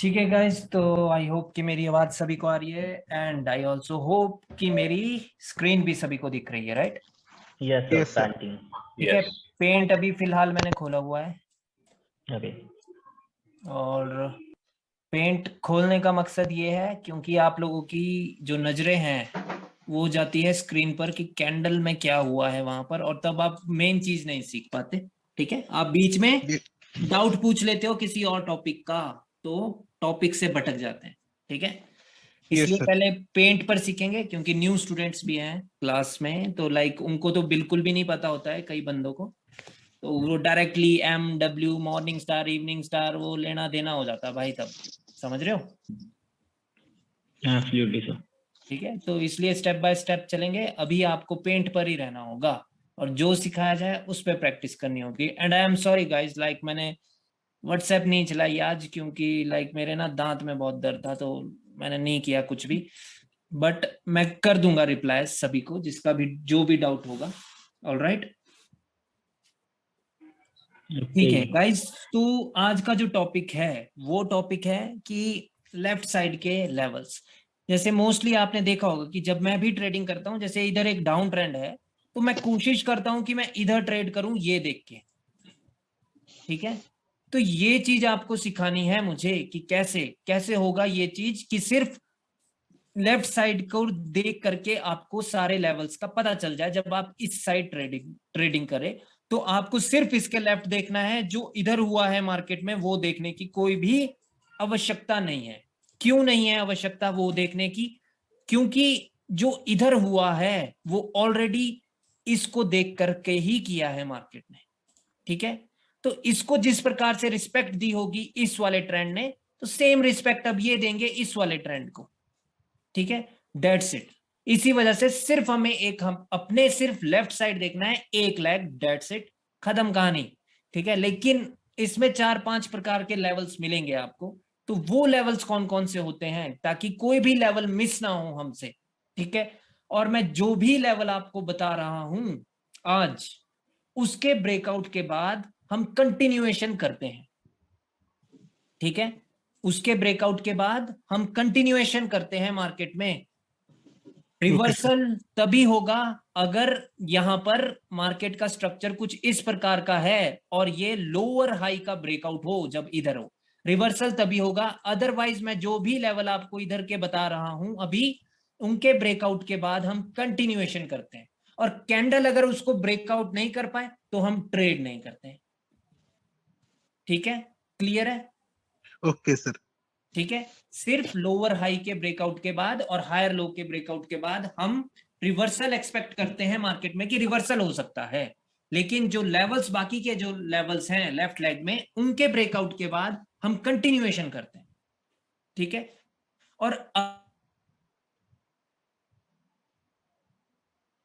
ठीक है गाइस, तो आई होप कि मेरी आवाज सभी को आ रही है एंड आई ऑल्सो होप कि मेरी स्क्रीन भी सभी को दिख रही है, right? Yes sir, Yes, sir. Painting. ठीक है। पेंट अभी फिलहाल मैंने खोला हुआ है ओके। और पेंट खोलने का मकसद ये है क्योंकि आप लोगों की जो नजरें हैं वो जाती है स्क्रीन पर कि कैंडल में क्या हुआ है वहां पर, और तब आप मेन चीज नहीं सीख पाते। ठीक है, आप बीच में Ye- डाउट पूछ लेते हो किसी और टॉपिक का, तो टॉपिक से भटक जाते हैं। ठीक है, Yes, इसलिए sir. पहले पेंट पर सीखेंगे क्योंकि न्यू स्टूडेंट्स भी हैं क्लास में, तो लाइक उनको तो बिल्कुल भी नहीं पता होता है कई बंदों को, तो वो directly MW morning star evening star वो लेना देना हो जाता है भाई, तब समझ रहे हो? Absolutely sir. ठीक है, तो इसलिए स्टेप बाय स्टेप चलेंगे। अभी आपको पेंट पर ही रहना होगा और जो सिखाया जाए उस पर प्रैक्टिस करनी होगी। And I am sorry guys, like मैंने व्हाट्सएप नहीं चलाई आज क्योंकि लाइक मेरे ना दांत में बहुत दर्द था, तो मैंने नहीं किया कुछ भी, बट मैं कर दूंगा रिप्लाई सभी को जिसका भी जो भी डाउट होगा। ऑलराइट, ठीक है गाइस, तो आज का जो टॉपिक है वो टॉपिक है कि लेफ्ट साइड के लेवल्स। जैसे मोस्टली आपने देखा होगा कि जब मैं भी ट्रेडिंग करता हूं, जैसे इधर एक डाउन ट्रेंड है तो मैं कोशिश करता हूं कि मैं इधर ट्रेड करूं ये देख के। ठीक है, तो ये चीज आपको सिखानी है मुझे कि कैसे कैसे होगा ये चीज कि सिर्फ लेफ्ट साइड को देख करके आपको सारे लेवल्स का पता चल जाए। जब आप इस साइड ट्रेडिंग ट्रेडिंग करें तो आपको सिर्फ इसके लेफ्ट देखना है, जो इधर हुआ है मार्केट में वो देखने की कोई भी आवश्यकता नहीं है। क्यों नहीं है आवश्यकता वो देखने की? क्योंकि जो इधर हुआ है वो ऑलरेडी इसको देख करके ही किया है मार्केट ने। ठीक है, तो इसको जिस प्रकार से रिस्पेक्ट दी होगी इस वाले ट्रेंड ने, तो सेम रिस्पेक्ट अब ये देंगे इस वाले ट्रेंड को। ठीक है, डेट्स इट। इसी वजह से सिर्फ हमें हम अपने सिर्फ लेफ्ट साइड देखना है, एक लेग, डेट्स इट, खत्म कहानी। ठीक है, लेकिन इसमें 4-5 प्रकार के लेवल्स मिलेंगे आपको, तो वो लेवल्स कौन कौन से होते हैं ताकि कोई भी लेवल मिस ना हो हमसे। ठीक है, और मैं जो भी लेवल आपको बता रहा हूं आज, उसके ब्रेकआउट के बाद हम कंटिन्यूएशन करते हैं। ठीक है, उसके ब्रेकआउट के बाद हम कंटिन्यूएशन करते हैं मार्केट में। रिवर्सल तभी होगा अगर यहां पर मार्केट का स्ट्रक्चर कुछ इस प्रकार का है और ये लोअर हाई का ब्रेकआउट हो, जब इधर हो रिवर्सल तभी होगा। अदरवाइज मैं जो भी लेवल आपको इधर के बता रहा हूं अभी, उनके ब्रेकआउट के बाद हम कंटिन्यूएशन करते हैं, और कैंडल अगर उसको ब्रेकआउट नहीं कर पाए तो हम ट्रेड नहीं करते। ठीक है, क्लियर है? Okay, sir. ठीक है, सिर्फ लोअर हाई के ब्रेकआउट के बाद और हायर लो के ब्रेकआउट के बाद हम रिवर्सल एक्सपेक्ट करते हैं मार्केट में कि रिवर्सल हो सकता है, लेकिन जो लेवल्स बाकी के जो लेवल्स हैं लेफ्ट लेग में, उनके ब्रेकआउट के बाद हम कंटिन्यूएशन करते हैं। ठीक है, और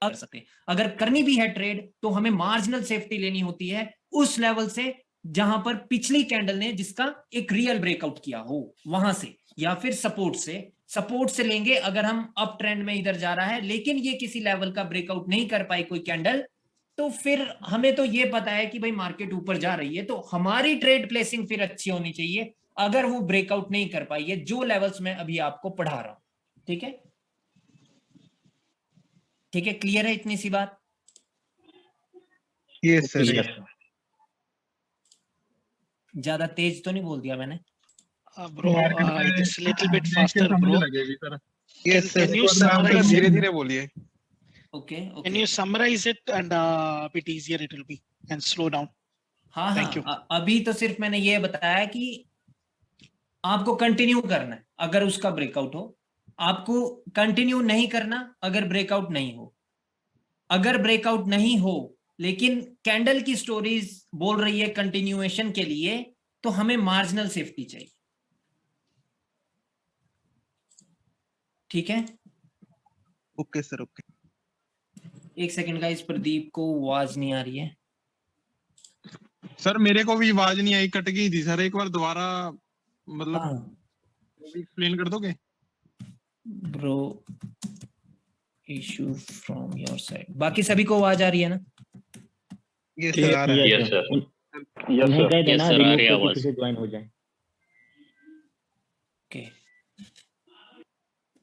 कर सकते हैं। अगर करनी भी है ट्रेड तो हमें मार्जिनल सेफ्टी लेनी होती है उस लेवल से जहां पर पिछली कैंडल ने जिसका एक रियल ब्रेकआउट किया हो वहां से, या फिर सपोर्ट से लेंगे अगर हम अप ट्रेंड में इधर जा रहा है लेकिन ये किसी लेवल का ब्रेकआउट नहीं कर पाई कोई कैंडल, तो फिर हमें तो ये पता है कि भाई मार्केट ऊपर जा रही है, तो हमारी ट्रेड प्लेसिंग फिर अच्छी होनी चाहिए अगर वो ब्रेकआउट नहीं कर पाई है जो लेवल्स मैं अभी आपको पढ़ा रहा हूं। ठीक है, ठीक है, क्लियर है इतनी सी बात? Yes, sir. Yes sir. ज्यादा तेज तो नहीं बोल दिया मैंने? Bro, it is little bit faster, bro. Yes, sir. Can you summarize धीरे it? धीरे बोलिए. Okay okay, Can you summarize it and bit easier it will be and slow down. हाँ Thank you. हाँ, अभी तो सिर्फ मैंने ये बताया कि आपको कंटिन्यू करना है अगर उसका ब्रेकआउट हो, आपको कंटिन्यू नहीं करना अगर ब्रेकआउट नहीं हो। अगर ब्रेकआउट नहीं हो लेकिन कैंडल की स्टोरीज बोल रही है कंटिन्यूएशन के लिए, तो हमें मार्जिनल सेफ्टी चाहिए। ठीक है, Okay, sir. Okay. एक सेकंड का, इस प्रदीप को आवाज नहीं आ रही है। सर मेरे को भी आवाज नहीं आई, कट गई थी सर। एक बार दोबारा मतलब हाँ एक्सप्लेन कर दोगे? Bro, issue from your side. बाकी सभी को आवाज आ रही है ना? Yes, sir. आ रहा है. Yes sir. उन्हें कह देना रिमूव करके फिर से ज्वाइन हो जाए। ओके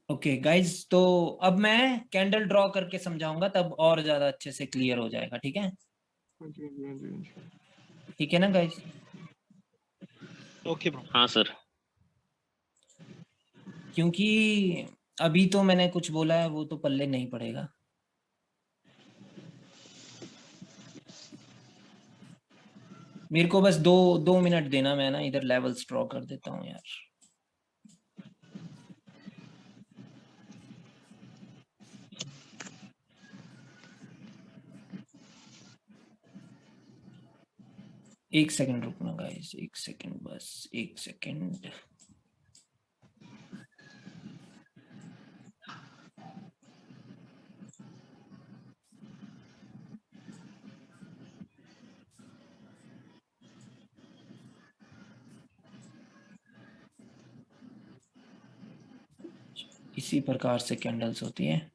ओके गाइज, तो अब मैं कैंडल ड्रॉ करके समझाऊंगा, तब और ज्यादा अच्छे से क्लियर हो जाएगा। ठीक है, ठीक है ना गाइज? Okay, bro. हाँ सर। क्योंकि अभी तो मैंने कुछ बोला है वो तो पल्ले नहीं पड़ेगा। मेरे को बस दो मिनट देना, मैं ना इधर लेवल्स ड्रॉ कर देता हूँ यार। एक सेकंड रुकना गाइस, एक सेकंड, बस एक सेकंड। इसी प्रकार से कैंडल्स होती है।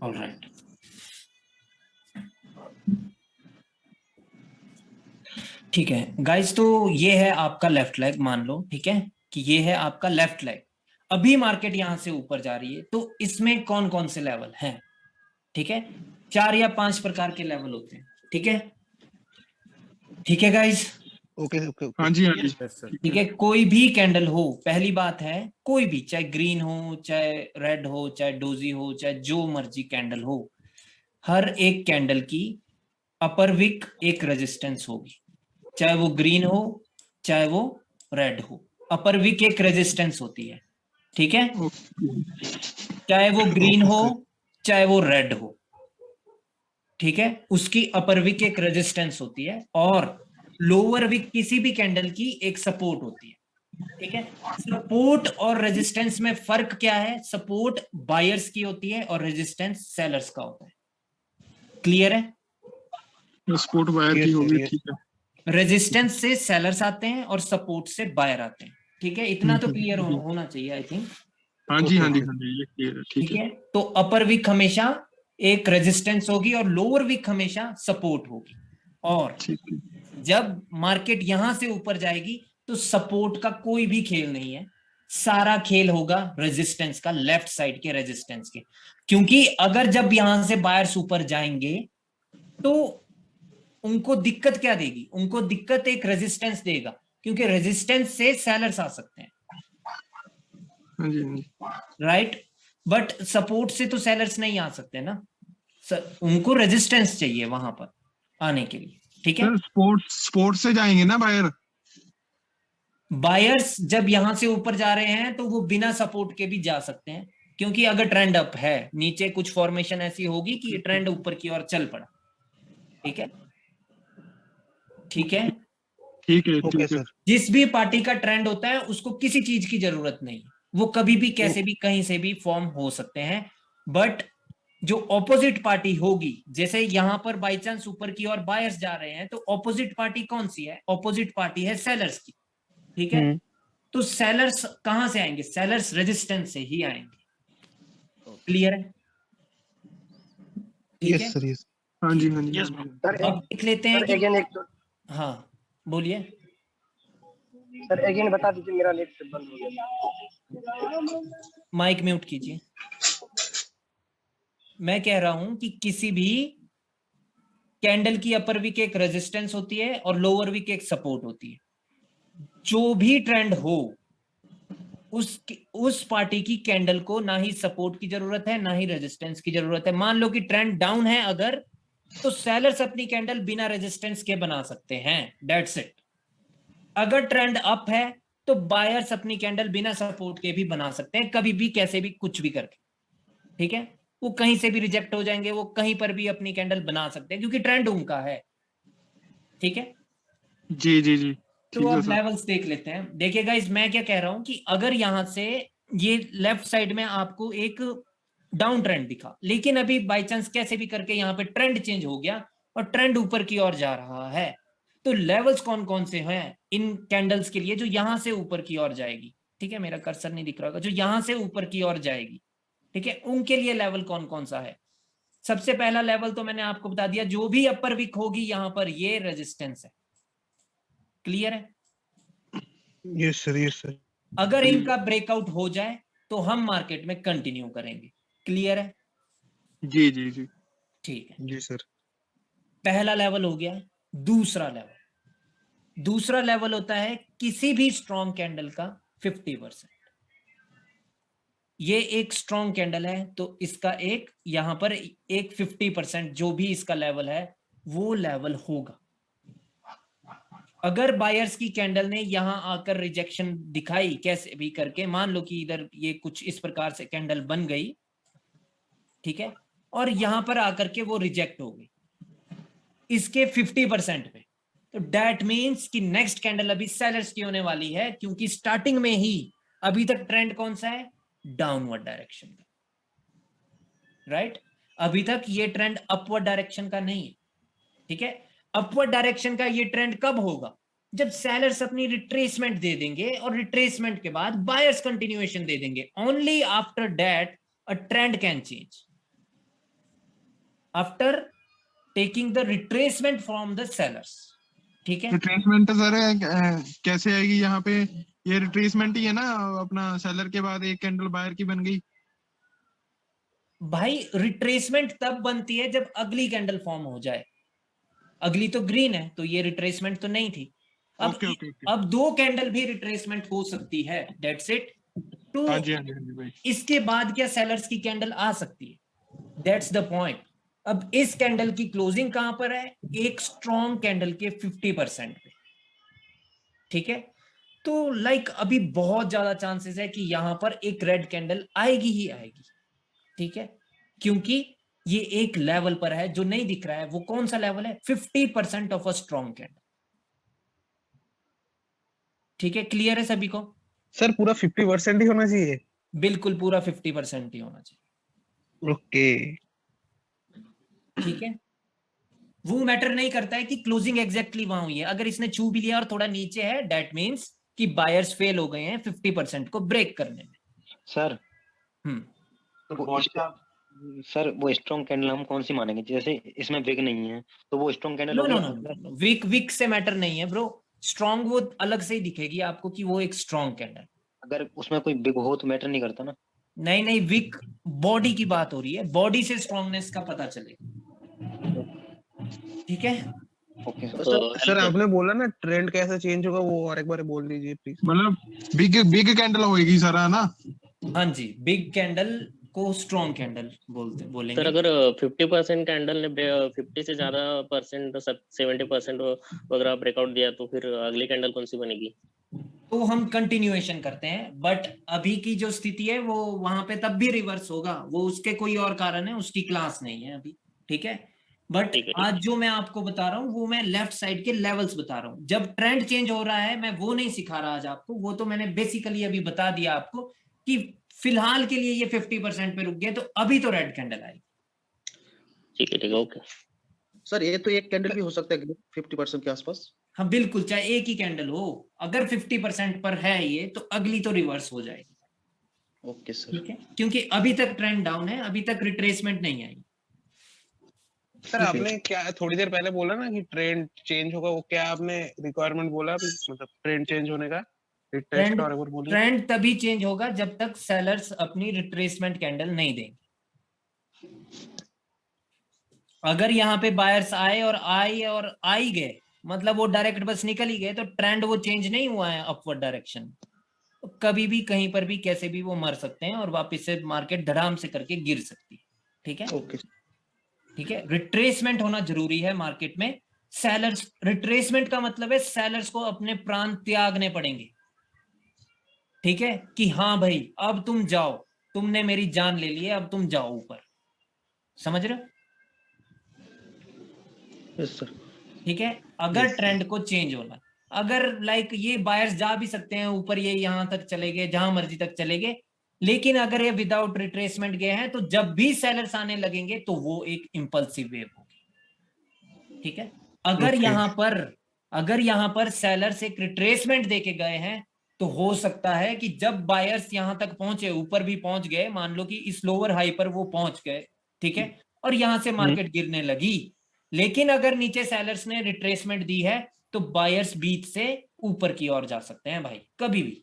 ऑलराइट, ठीक है गाइस, तो ये है आपका लेफ्ट लेग, मान लो। ठीक है कि ये है आपका लेफ्ट लेग। अभी मार्केट यहां से ऊपर जा रही है, तो इसमें कौन कौन से लेवल हैं? ठीक है, 4 या 5 प्रकार के लेवल होते हैं। ठीक है, ठीक है गाइस? Okay okay okay. हाँ जी हाँ जी। ठीक है, कोई भी कैंडल हो, पहली बात है कोई भी, चाहे ग्रीन हो, चाहे रेड हो, चाहे डोजी हो, चाहे जो मर्जी कैंडल हो, हर एक कैंडल की अपर विक एक रेजिस्टेंस होगी। चाहे वो ग्रीन हो, चाहे वो रेड हो, अपर विक एक रेजिस्टेंस होती है। ठीक है, चाहे वो ग्रीन हो, चाहे वो रेड हो। ठीक है, उसकी अपर विक एक रेजिस्टेंस होती है, और लोअर विक किसी भी कैंडल की एक सपोर्ट होती है। ठीक है, सपोर्ट और रेजिस्टेंस में फर्क क्या है? सपोर्ट बायर्स की होती है और रेजिस्टेंस सेलर्स का होता है। क्लियर है? सपोर्ट वायर की होगी, ठीक है। रेजिस्टेंस से सेलर्स आते हैं और सपोर्ट से बायर आते हैं। ठीक है, इतना तो क्लियर होना चाहिए आई थिंक। हाँ जी हाँ जी हाँ जी, ये क्लियर है। ठीक है, तो अपर विक हमेशा एक रेजिस्टेंस होगी और लोअर विक हमेशा सपोर्ट होगी। और जब मार्केट यहां से ऊपर जाएगी तो सपोर्ट का कोई भी खेल नहीं है, सारा खेल होगा रेजिस्टेंस का, लेफ्ट साइड के रेजिस्टेंस के। क्योंकि अगर जब यहां से बायर्स ऊपर जाएंगे तो उनको दिक्कत क्या देगी? उनको दिक्कत एक रेजिस्टेंस देगा, क्योंकि रेजिस्टेंस से सेलर्स आ सकते हैं। हाँ जी हाँ जी। राइट, बट सपोर्ट से तो सेलर्स नहीं आ सकते ना, उनको रेजिस्टेंस चाहिए वहां पर आने के लिए। ठीक है, स्पोर्ट्स से जाएंगे ना बायर। बायर्स जब यहां से ऊपर जा रहे हैं तो वो बिना सपोर्ट के भी जा सकते हैं, क्योंकि अगर ट्रेंड अप है, नीचे कुछ फॉर्मेशन ऐसी होगी कि ये ट्रेंड ऊपर की ओर चल पड़ा। ठीक है, ठीक है, ठीक है ओके ठीक है। सर। जिस भी पार्टी का ट्रेंड होता है उसको किसी चीज की जरूरत नहीं है, वो कभी भी कैसे भी कहीं से भी फॉर्म हो सकते हैं। बट जो ऑपोजिट पार्टी होगी, जैसे यहां पर बाई चांस ऊपर की ओर बायर्स जा रहे हैं, तो ऑपोजिट पार्टी कौन सी है? ऑपोजिट पार्टी है सेलर्स की। ठीक है, तो सेलर्स कहां से आएंगे? सेलर्स रेजिस्टेंस से ही आएंगे। क्लियर है? ठीक है, यस सर यस। हाँ जी हाँ जी। अब देख लेते हैं कि हाँ बोलिए सर अगेन बता दीजिए, मेरा नेट बंद हो गया। माइक म्यूट कीजिए। मैं कह रहा हूं कि किसी भी कैंडल की अपर विक एक रेजिस्टेंस होती है और लोअर विक एक सपोर्ट होती है। जो भी ट्रेंड हो, उस पार्टी की कैंडल को ना ही सपोर्ट की जरूरत है ना ही रेजिस्टेंस की जरूरत है। मान लो कि ट्रेंड डाउन है अगर, तो सेलर्स अपनी कैंडल बिना रेजिस्टेंस के बना सकते हैं, दैट्स इट। अगर ट्रेंड अप है तो बायर्स अपनी कैंडल बिना सपोर्ट के भी बना सकते हैं, कभी भी कैसे भी कुछ भी करके। ठीक है, वो कहीं से भी रिजेक्ट हो जाएंगे, वो कहीं पर भी अपनी कैंडल बना सकते हैं, क्योंकि ट्रेंड उनका है। ठीक है, जी जी जी। तो अब लेवल्स देख लेते हैं। देखिए गाइस, मैं क्या कह रहा हूं कि अगर यहां से ये लेफ्ट साइड में आपको एक डाउन ट्रेंड दिखा, लेकिन अभी बाय चांस कैसे भी करके यहाँ पे ट्रेंड चेंज हो गया और ट्रेंड ऊपर की ओर जा रहा है, तो लेवल्स कौन कौन से हैं इन कैंडल्स के लिए जो यहां से ऊपर की ओर जाएगी, ठीक है, मेरा कर्सर नहीं दिख रहा होगा, जो यहां से ऊपर की ओर जाएगी, ठीक है, उनके लिए लेवल कौन कौन सा है। सबसे पहला लेवल तो मैंने आपको बता दिया, जो भी अपर विक होगी यहां पर ये रेजिस्टेंस है। क्लियर है? Yes sir. अगर इनका ब्रेकआउट हो जाए तो हम मार्केट में कंटिन्यू करेंगे। क्लियर है? जी जी जी। ठीक है, जी सर। पहला लेवल हो गया। दूसरा लेवल होता है किसी भी स्ट्रॉन्ग कैंडल का 50%। ये एक स्ट्रॉन्ग कैंडल है तो इसका एक यहां पर एक 50% जो भी इसका लेवल है वो लेवल होगा। अगर बायर्स की कैंडल ने यहां आकर रिजेक्शन दिखाई कैसे भी करके, मान लो कि इधर ये कुछ इस प्रकार से कैंडल बन गई, ठीक है, और यहां पर आकर के वो रिजेक्ट हो गई इसके 50% पे, तो दैट मींस कि नेक्स्ट कैंडल अभी सेलर्स की होने वाली है, क्योंकि स्टार्टिंग में ही अभी तक ट्रेंड कौन सा है, डाउनवर्ड डायरेक्शन का, राइट। अभी तक ये ट्रेंड अपवर्ड डायरेक्शन का नहीं है, ठीक है। अपवर्ड डायरेक्शन का ये ट्रेंड कब होगा, जब सेलर्स अपनी रिट्रेसमेंट दे देंगे और रिट्रेसमेंट के बाद बायर्स कंटिन्यूएशन दे देंगे। Only after that a trend can change, after taking the retracement from the sellers, ठीक है। रिट्रेसमेंट सर कैसे आएगी यहाँ पे, ये रिट्रेसमेंट ही है ना, अपना सेलर के बाद एक कैंडल बायर की बन गई। भाई रिट्रेसमेंट तब बनती है जब अगली कैंडल फॉर्म हो जाए। अगली तो ग्रीन है तो ये रिट्रेसमेंट तो नहीं थी। अब ओके। अब दो कैंडल भी रिट्रेसमेंट हो सकती है, दैट्स इट। तो हाँ जी भाई। इसके बाद क्या सेलर्स की कैंडल आ सकती है, दैट्स द पॉइंट। अब इस कैंडल की क्लोजिंग कहां पर है, एक स्ट्रॉन्ग कैंडल के 50% पे, ठीक है। तो लाइक अभी बहुत ज्यादा चांसेस है कि यहां पर एक रेड कैंडल आएगी ही आएगी, ठीक है, क्योंकि ये एक लेवल पर है जो नहीं दिख रहा है। वो कौन सा लेवल है, 50% ऑफ अ स्ट्रॉन्ग कैंडल, ठीक है। क्लियर है सभी को? सर पूरा 50% ही होना चाहिए? बिल्कुल पूरा 50% ही होना चाहिए, ओके। ठीक है। वो मैटर नहीं करता है कि क्लोजिंग एग्जैक्टली वहां हुई है। अगर इसने छू भी लिया और थोड़ा नीचे है, दैट मींस कि बायर्स फेल हो गए हैं 50% को ब्रेक करने में। सर हम्म सर वो स्ट्रॉन्ग कैंडल हम कौन सी मानेंगे, जैसे इसमें विग नहीं है तो वो स्ट्रॉन्ग कैंडल नो होगी। नो नो, वीक से मैटर नहीं है ब्रो। स्ट्रॉन्ग वो अलग से ही दिखेगी आपको कि वो एक स्ट्रॉन्ग कैंडल। अगर उसमें कोई विग हो तो मैटर नहीं करता ना। नहीं, वीक बॉडी की बात हो रही है, बॉडी से स्ट्रॉन्गनेस का पता चलेगा, ठीक है। ओके सर आपने बोला ना ट्रेंड कैसे चेंज होगा, वो और एक बार बोल दीजिए प्लीज। मतलब बिग कैंडल होएगी सर, है ना? हाँ जी, बिग कैंडल को स्ट्रॉन्ग कैंडल बोलेंगे। सर अगर 50% कैंडल ने 50 से ज्यादा परसेंट 70% वगैरह ब्रेकआउट दिया तो फिर अगली कैंडल कौन सी बनेगी? तो हम कंटिन्यूएशन करते हैं, बट अभी की जो स्थिति है वो वहां पे तब भी रिवर्स होगा, वो उसके कोई और कारण है, उसकी क्लास नहीं है अभी, ठीक है। बट आज जो मैं आपको बता रहा हूँ वो मैं लेफ्ट साइड के लेवल्स बता रहा हूँ। जब ट्रेंड चेंज हो रहा है मैं वो नहीं सिखा रहा आज आपको, वो तो मैंने बेसिकली अभी बता दिया आपको कि फिलहाल के लिए ये 50% पे रुक गया, तो अभी तो रेड कैंडल आएगी। ठीक है ओके। सर ये तो एक कैंडल भी हो सकता है 50% के आसपास। हाँ बिल्कुल, चाहे एक ही कैंडल हो, अगर 50% पर है ये तो अगली तो रिवर्स हो जाएगी। ओके सर, ठीक है, क्योंकि अभी तक ट्रेंड डाउन है, अभी तक रिट्रेसमेंट नहीं आई। सर आपने क्या थोड़ी देर पहले बोला ना कि ट्रेंड चेंज होगा, वो क्या आपने रिक्वायरमेंट बोला, मतलब ट्रेंड चेंज होने का रिट्रेस का, और एक बार बोलिए। ट्रेंड तभी चेंज होगा जब तक सेलर्स अपनी रिट्रेसमेंट कैंडल नहीं देंगे। अगर यहाँ पे बायर्स आए और आ ही गए, मतलब वो डायरेक्ट बस निकल ही गए, तो ट्रेंड वो चेंज नहीं हुआ है अपवर्ड डायरेक्शन, तो कभी भी कहीं पर भी कैसे भी वो मर सकते हैं और वापस से मार्केट धड़ाम से करके गिर सकती है। ठीक है, ओके ठीक है। रिट्रेसमेंट होना जरूरी है मार्केट में। सेलर्स, रिट्रेसमेंट का मतलब है सेलर्स को अपने प्राण त्यागने पड़ेंगे, ठीक है, कि हाँ भाई अब तुम जाओ, तुमने मेरी जान ले ली है, अब तुम जाओ ऊपर। समझ रहे हो? Yes sir. ठीक है, अगर ट्रेंड को चेंज होना, अगर लाइक ये बायर्स जा भी सकते हैं ऊपर, ये यहां तक चले गए, जहां मर्जी तक चले गए, लेकिन अगर ये विदाउट रिट्रेसमेंट गए हैं तो जब भी सेलर्स आने लगेंगे तो वो एक इंपल्सिव वेव होगी। ठीक है, अगर यहां पर अगर यहाँ पर सेलर्स एक रिट्रेसमेंट देके गए हैं तो हो सकता है कि जब बायर्स यहां तक पहुंचे, ऊपर भी पहुंच गए, मान लो कि इस लोअर हाई पर वो पहुंच गए, ठीक है, और यहां से मार्केट गिरने लगी, लेकिन अगर नीचे सेलर्स ने रिट्रेसमेंट दी है तो बायर्स बीच से ऊपर की ओर जा सकते हैं भाई, कभी भी।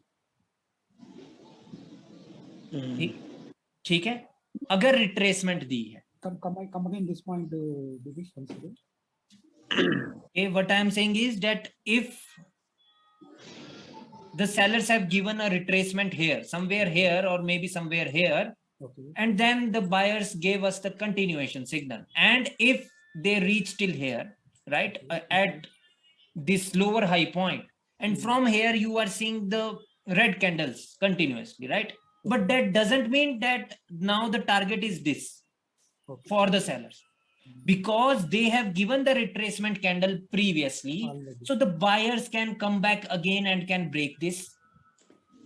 ठीक है, अगर रिट्रेसमेंट दी है। Come again this point, Divish, once again. Okay, what I am saying is that if the sellers have given a retracement here, somewhere here, or maybe somewhere here, Okay. and then the buyers gave us the continuation signal, and if they reach till here, right, at this lower high point, and from here you are seeing the red candles continuously, right? But that doesn't mean that now the target is this for the sellers, because they have given the retracement candle previously. Already. So the buyers can come back again and can break this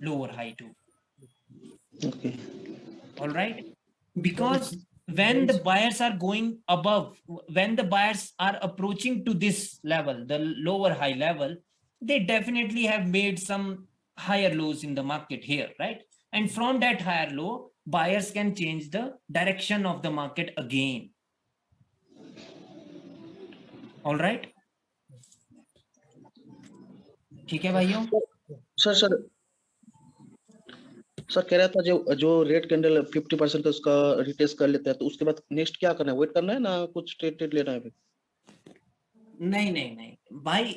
lower high too. Okay. All right, because when the buyers are going above, when the buyers are approaching to this level, the lower high level, they definitely have made some higher lows in the market here, right? And from that higher low, buyers can change the direction of the market again. All right, ठीक है भाइयों? Sir कह रहा था जो red candle 50% का उसका retest कर लेता है तो उसके बाद नेक्स्ट क्या करना है, वेट करना है ना कुछ ट्रेड लेना है? नहीं भाई,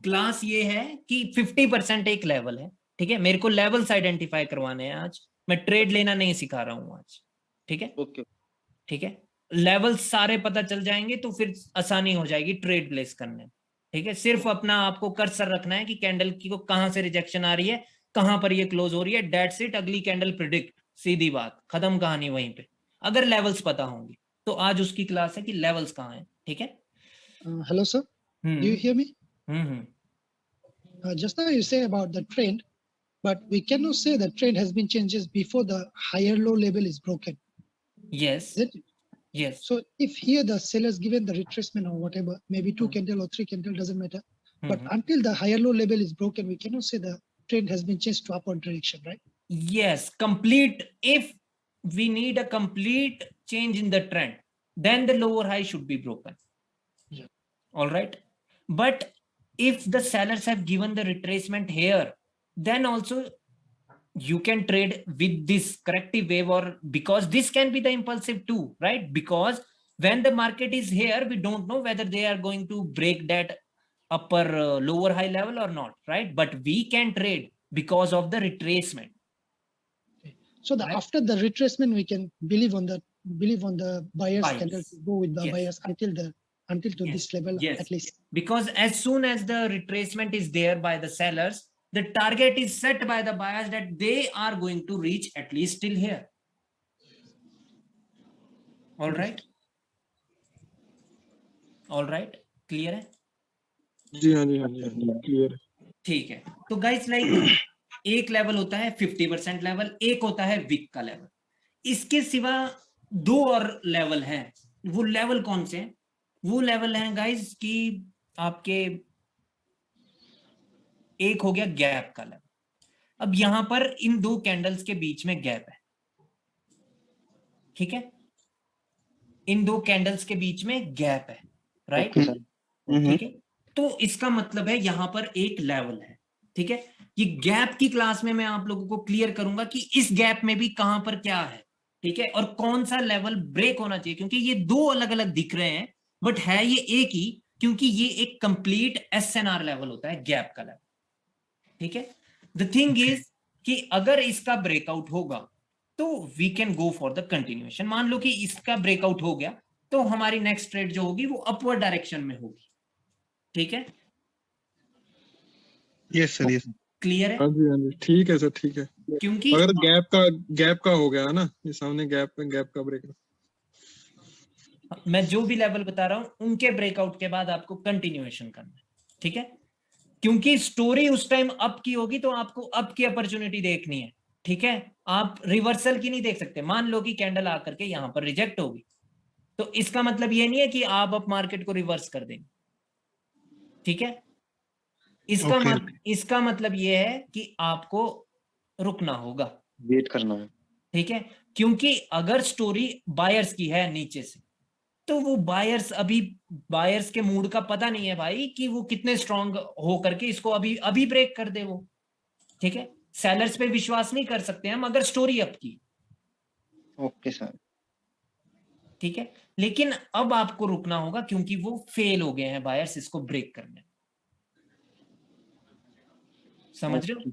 क्लास ये है कि 50% एक लेवल है, ठीक है, मेरे को लेवल्स आइडेंटिफाई करवाने हैं आज, मैं ट्रेड लेना नहीं सिखा रहा हूं आज, ठीक है? ओके, ठीक है, लेवल्स सारे पता चल जाएंगे तो फिर आसानी हो जाएगी ट्रेड प्लेस करने में, ठीक है? सिर्फ अपना आपको कर्सर रखना है कि कैंडल की को कहां से रिजेक्शन आ रही है, कहां पर ये क्लोज हो रही है, दैट्स इट, अगली कैंडल प्रिडिक्ट, सीधी बात, खत्म कहानी वहीं पे। अगर लेवल्स पता होंगे तो आज उसकी क्लास है कि लेवल्स कहाँ हैं, ठीक है? Hello, sir. Do you hear me? Hmm Just now you say about the trend, but we cannot say the trend has been changes before the higher low level is broken. yes Is it? yes So if here the sellers given the retracement or whatever, maybe 2 candle or 3 candle, doesn't matter. But until the higher low level is broken, we cannot say the trend has been changed to upward direction, right? yes, complete, if we need a complete change in the trend, then the lower high should be broken. Yeah. All right, but if the sellers have given the retracement here, then also you can trade with this corrective wave, or because this can be the impulsive too, right? Because when the market is here, we don't know whether they are going to break that upper lower high level or not, right? But we can trade because of the retracement. So the Right. after the retracement, we can believe on the buyers Buyers. candle to go with the Yes. buyers until to Yes. this level Yes. at least. Because as soon as the retracement is there by the sellers, the target is set by the buyers that they are going to reach at least till here. All right, clear है? जी हाँ clear. ठीक है, तो guys like एक level होता है 50% level, एक होता है विक का लेवल, इसके सिवा 2 और लेवल हैं। वो लेवल कौन से हैं? वो लेवल हैं गाइस कि आपके एक हो गया गैप का लेवल। अब यहां पर इन 2 कैंडल्स के बीच में गैप है, ठीक है, इन 2 कैंडल्स के बीच में गैप है, राइट? ठीक है, तो इसका मतलब है यहां पर एक लेवल है, ठीक है? ये गैप की क्लास में मैं आप लोगों को क्लियर करूंगा कि इस गैप में भी कहां पर क्या है, ठीक है, और कौन सा लेवल ब्रेक होना चाहिए, क्योंकि ये 2 अलग अलग दिख रहे हैं बट है ये एक ही, क्योंकि ये एक कंप्लीट एसएनआर लेवल होता है, गैप का लेवल, ठीक है? द थिंग इज कि अगर इसका ब्रेकआउट होगा तो we can go for the continuation. मान लो कि इसका ब्रेकआउट हो गया तो हमारी नेक्स्ट ट्रेड जो होगी वो अपवर्ड डायरेक्शन में होगी, ठीक है? यस सर, यस क्लियर है? हाँ जी ठीक है सर, ठीक है। क्योंकि अगर गैप का हो गया ना, ये सामने गैप का ब्रेक, मैं जो भी लेवल बता रहा हूं उनके ब्रेकआउट के बाद आपको कंटिन्यूएशन करना है, ठीक है? क्योंकि स्टोरी उस टाइम अप की होगी तो आपको अप की अपॉर्चुनिटी देखनी है, ठीक है? आप रिवर्सल की नहीं देख सकते। मान लो कि कैंडल आकर के यहां पर रिजेक्ट होगी तो इसका मतलब ये नहीं है कि आप अप मार्केट को रिवर्स कर देंगे, ठीक है? इसका मतलब ये है कि आपको रुकना होगा, वेट करना है। ठीक है, क्योंकि अगर स्टोरी बायर्स की है नीचे से, तो वो बायर्स के मूड का पता नहीं है भाई कि वो कितने स्ट्रांग हो करके इसको अभी ब्रेक कर दे वो, ठीक है। सेलर्स पे विश्वास नहीं कर सकते हम अगर स्टोरी अप की, ओके सर। ठीक है। लेकिन अब आपको रुकना होगा क्योंकि वो फेल हो गए हैं बायर्स इसको ब्रेक करने, समझ रहे हो?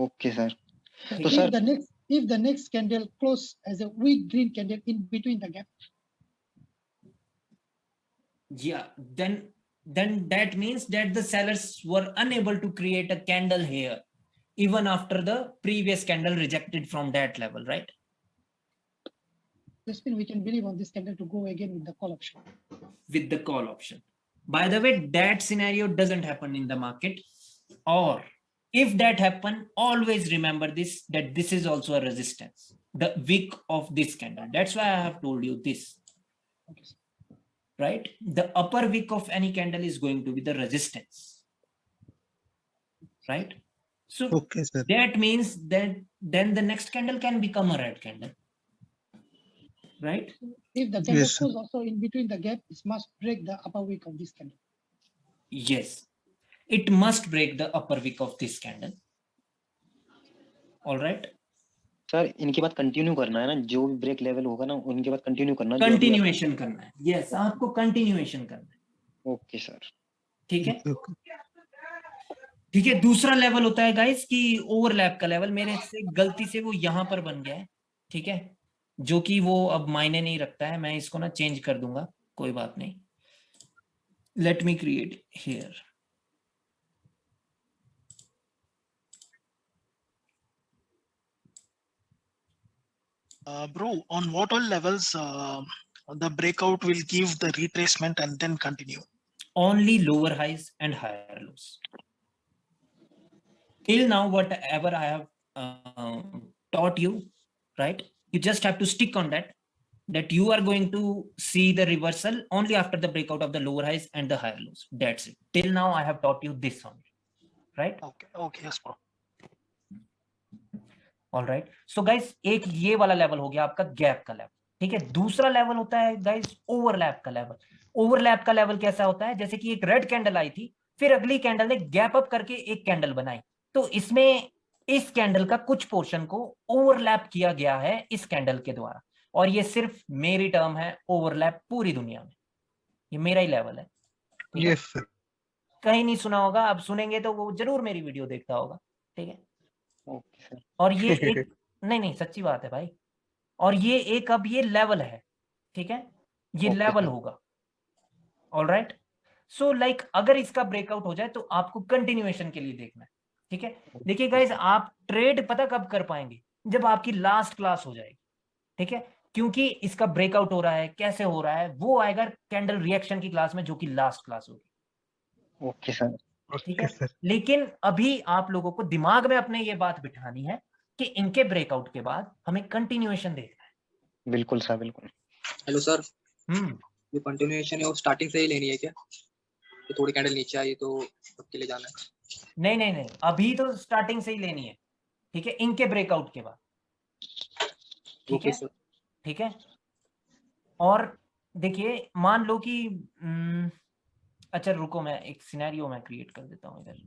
Okay sir. So तो if sir the next candle close as a weak green candle in between the gap, yeah, then that means that the sellers were unable to create a candle here even after the previous candle rejected from that level, right? this means we can believe on this candle to go again with the call option. With the call option. By the way, that scenario doesn't happen in the market, or if that happen, always remember this, that this is also a resistance, the wick of this candle. That's why I have told you this, Okay, sir. right? The upper wick of any candle is going to be the resistance, right? So Okay, sir. that means that then the next candle can become a red candle, right? If the candle Yes, sir. close also in between the gap, it must break the upper wick of this candle. Yes, it must break the upper wick of this candle. All right. Sir इनके बाद continue करना है ना, जो भी break level होगा ना उनके बाद कंटिन्यू करना है, जो भी कंटिन्यूएशन करना है, यस, आपको कंटिन्यूएशन करना है, ओके सर। ठीक है। Okay. ठीक है, दूसरा लेवल होता है गाइस कि ओवरलैप का लेवल। मेरे से गलती से वो यहां पर बन गया है, ठीक है, जो कि वो अब मायने नहीं रखता है, मैं इसको ना चेंज कर दूंगा, कोई बात नहीं। Let me create here. Bro, on what all levels the breakout will give the retracement and then continue? Only lower highs and higher lows. Till now, whatever I have taught you, right? You just have to stick on that you are going to see the reversal only after the breakout of the lower highs and the higher lows. That's it. Till now, I have taught you this only, right? Okay, yes, bro. All right. So guys, एक ये वाला level हो गया आपका gap का level, ठीक है। दूसरा लेवल होता है गाइस ओवरलैप का लेवल। ओवरलैप का लेवल कैसा होता है, जैसे कि एक रेड कैंडल आई थी, फिर अगली कैंडल ने गैप अप करके एक कैंडल बनाई, तो इसमें इस कैंडल का कुछ पोर्शन को ओवरलैप किया गया है इस कैंडल के द्वारा, और ये सिर्फ मेरी टर्म है, ओवरलैप पूरी दुनिया में ये मेरा ही लेवल है, Yes, sir. कहीं नहीं सुना होगा, अब सुनेंगे तो वो जरूर मेरी वीडियो देखता होगा, ठीक है। Okay sir. और ये एक नहीं सच्ची बात है भाई, और ये एक अब ये लेवल है, ठीक है, ये Okay, लेवल sir. होगा। ऑलराइट, सो लाइक अगर इसका ब्रेकआउट हो जाए तो आपको कंटिन्यूएशन के लिए देखना है, ठीक है। देखिए गाइस, आप ट्रेड पता कब कर पाएंगे, जब आपकी लास्ट क्लास हो जाएगी, ठीक है, क्योंकि इसका ब्रेकआउट हो रहा है, कैसे हो रहा है वो आएगा कैंडल रिएक्शन की क्लास में, जो कि लास्ट क्लास होगी। Okay sir. ठीक है, लेकिन अभी आप लोगों को दिमाग में अपने ये बात बिठानी है कि इनके ब्रेकआउट के बाद हमें कंटिन्यूएशन देखना है। बिल्कुल सर, बिल्कुल। हेलो सर, ये कंटिन्यूएशन है वो स्टार्टिंग से ही लेनी है क्या? ये थोड़ी कैंडल नीचे आई तो सबके लिए जाना है? नहीं, अभी तो स्टार्टिंग से ही लेनी है, ठीक है, इनके ब्रेकआउट के बाद, ठीक है, ठीक है। और देखिए, मान लो कि अच्छा रुको, मैं एक सिनेरियो में क्रिएट कर देता हूं इधर।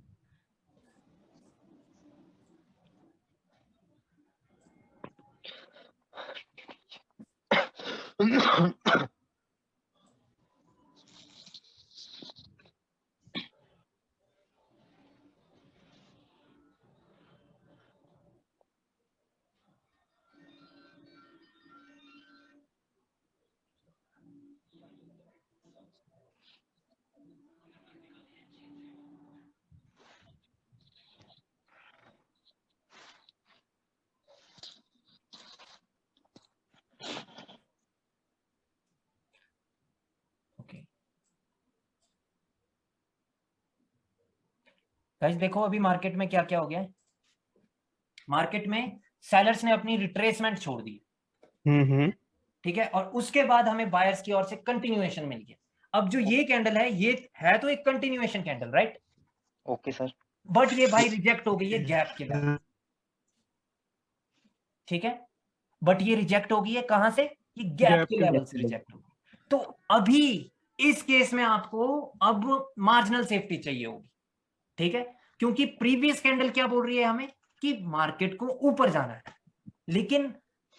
गाइस देखो, अभी मार्केट में क्या क्या हो गया है। मार्केट में सेलर्स ने अपनी रिट्रेसमेंट छोड़ दी, ठीक है, और उसके बाद हमें बायर्स की ओर से कंटिन्यूएशन मिल गया। अब जो ये कैंडल है, ये है तो एक continuation candle, right? Okay sir. But ये भाई रिजेक्ट हो गई है गैप के लेवल, ठीक है, बट ये रिजेक्ट हो गई है कहां से, ये गैप के लेवल से रिजेक्ट हो गई। तो अभी इस केस में आपको अब मार्जिनल सेफ्टी चाहिए होगी, ठीक है, क्योंकि प्रीवियस कैंडल क्या बोल रही है हमें कि मार्केट को ऊपर जाना है, लेकिन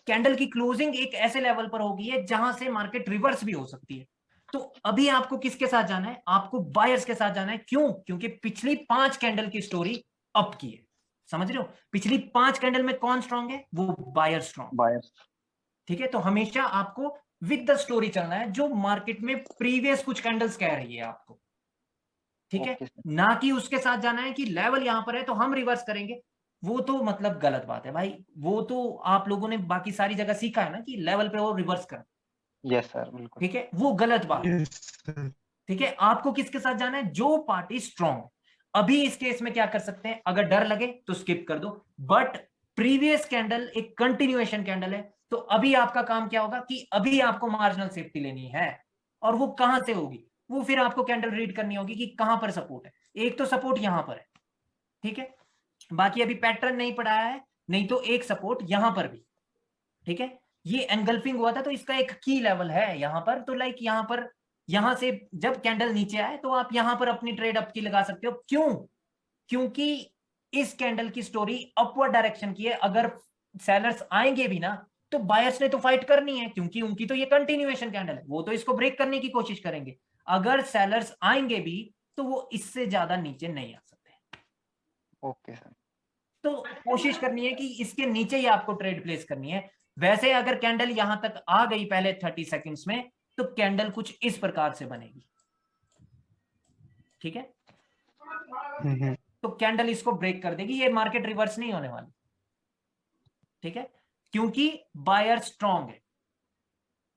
कैंडल की क्लोजिंग एक ऐसे लेवल पर होगी है जहां से मार्केट रिवर्स भी हो सकती है। तो अभी आपको किसके साथ जाना है, आपको बायर्स के साथ जाना है। क्यों, क्योंकि पिछली 5 कैंडल की स्टोरी अप की है, समझ रहे हो, पिछली 5 कैंडल में कौन स्ट्रांग है, वो बायर स्ट्रांग, बायर्स। ठीक है। तो हमेशा आपको विद द स्टोरी चलना है जो मार्केट में प्रीवियस कुछ कैंडल्स कह रही है आपको, ठीक है, ना कि उसके साथ जाना है कि लेवल यहां पर है तो हम रिवर्स करेंगे, वो तो मतलब गलत बात है भाई, वो तो आप लोगों ने बाकी सारी जगह सीखा है ना कि लेवल पे वो रिवर्स कर, यस सर बिल्कुल, ठीक है, वो गलत बात है, ठीक है। आपको किसके साथ जाना है, जो पार्टी स्ट्रांग। अभी इस केस में क्या कर सकते हैं, अगर डर लगे तो स्किप कर दो, बट प्रीवियस कैंडल एक कंटिन्यूएशन कैंडल है, तो अभी आपका काम क्या होगा कि अभी आपको मार्जिनल सेफ्टी लेनी है, और वो कहां से होगी, वो फिर आपको कैंडल रीड करनी होगी कि कहां पर सपोर्ट है। एक तो सपोर्ट यहां पर है, ठीक है, बाकी अभी पैटर्न नहीं पढ़ाया है, नहीं तो एक सपोर्ट यहां पर भी, ठीक है, ये एंगल्फिंग हुआ था तो इसका एक की लेवल है यहां पर, तो लाइक यहां पर, यहां से जब कैंडल नीचे आए तो आप यहां पर अपनी ट्रेड अप की लगा सकते हो। क्यों, क्योंकि इस कैंडल की स्टोरी अपवर्ड डायरेक्शन की है, अगर सेलर्स आएंगे भी ना तो बायर्स ने तो फाइट करनी है, क्योंकि उनकी तो ये कंटिन्यूएशन कैंडल है, वो तो इसको ब्रेक करने की कोशिश करेंगे। अगर सेलर्स आएंगे भी तो वो इससे ज्यादा नीचे नहीं आ सकते। Okay sir. तो कोशिश करनी है कि इसके नीचे ही आपको ट्रेड प्लेस करनी है। वैसे अगर कैंडल यहां तक आ गई पहले 30 सेकंड्स में, तो कैंडल कुछ इस प्रकार से बनेगी, ठीक है, तो कैंडल इसको ब्रेक कर देगी, ये मार्केट रिवर्स नहीं होने वाली, ठीक है, क्योंकि बायर स्ट्रांग है,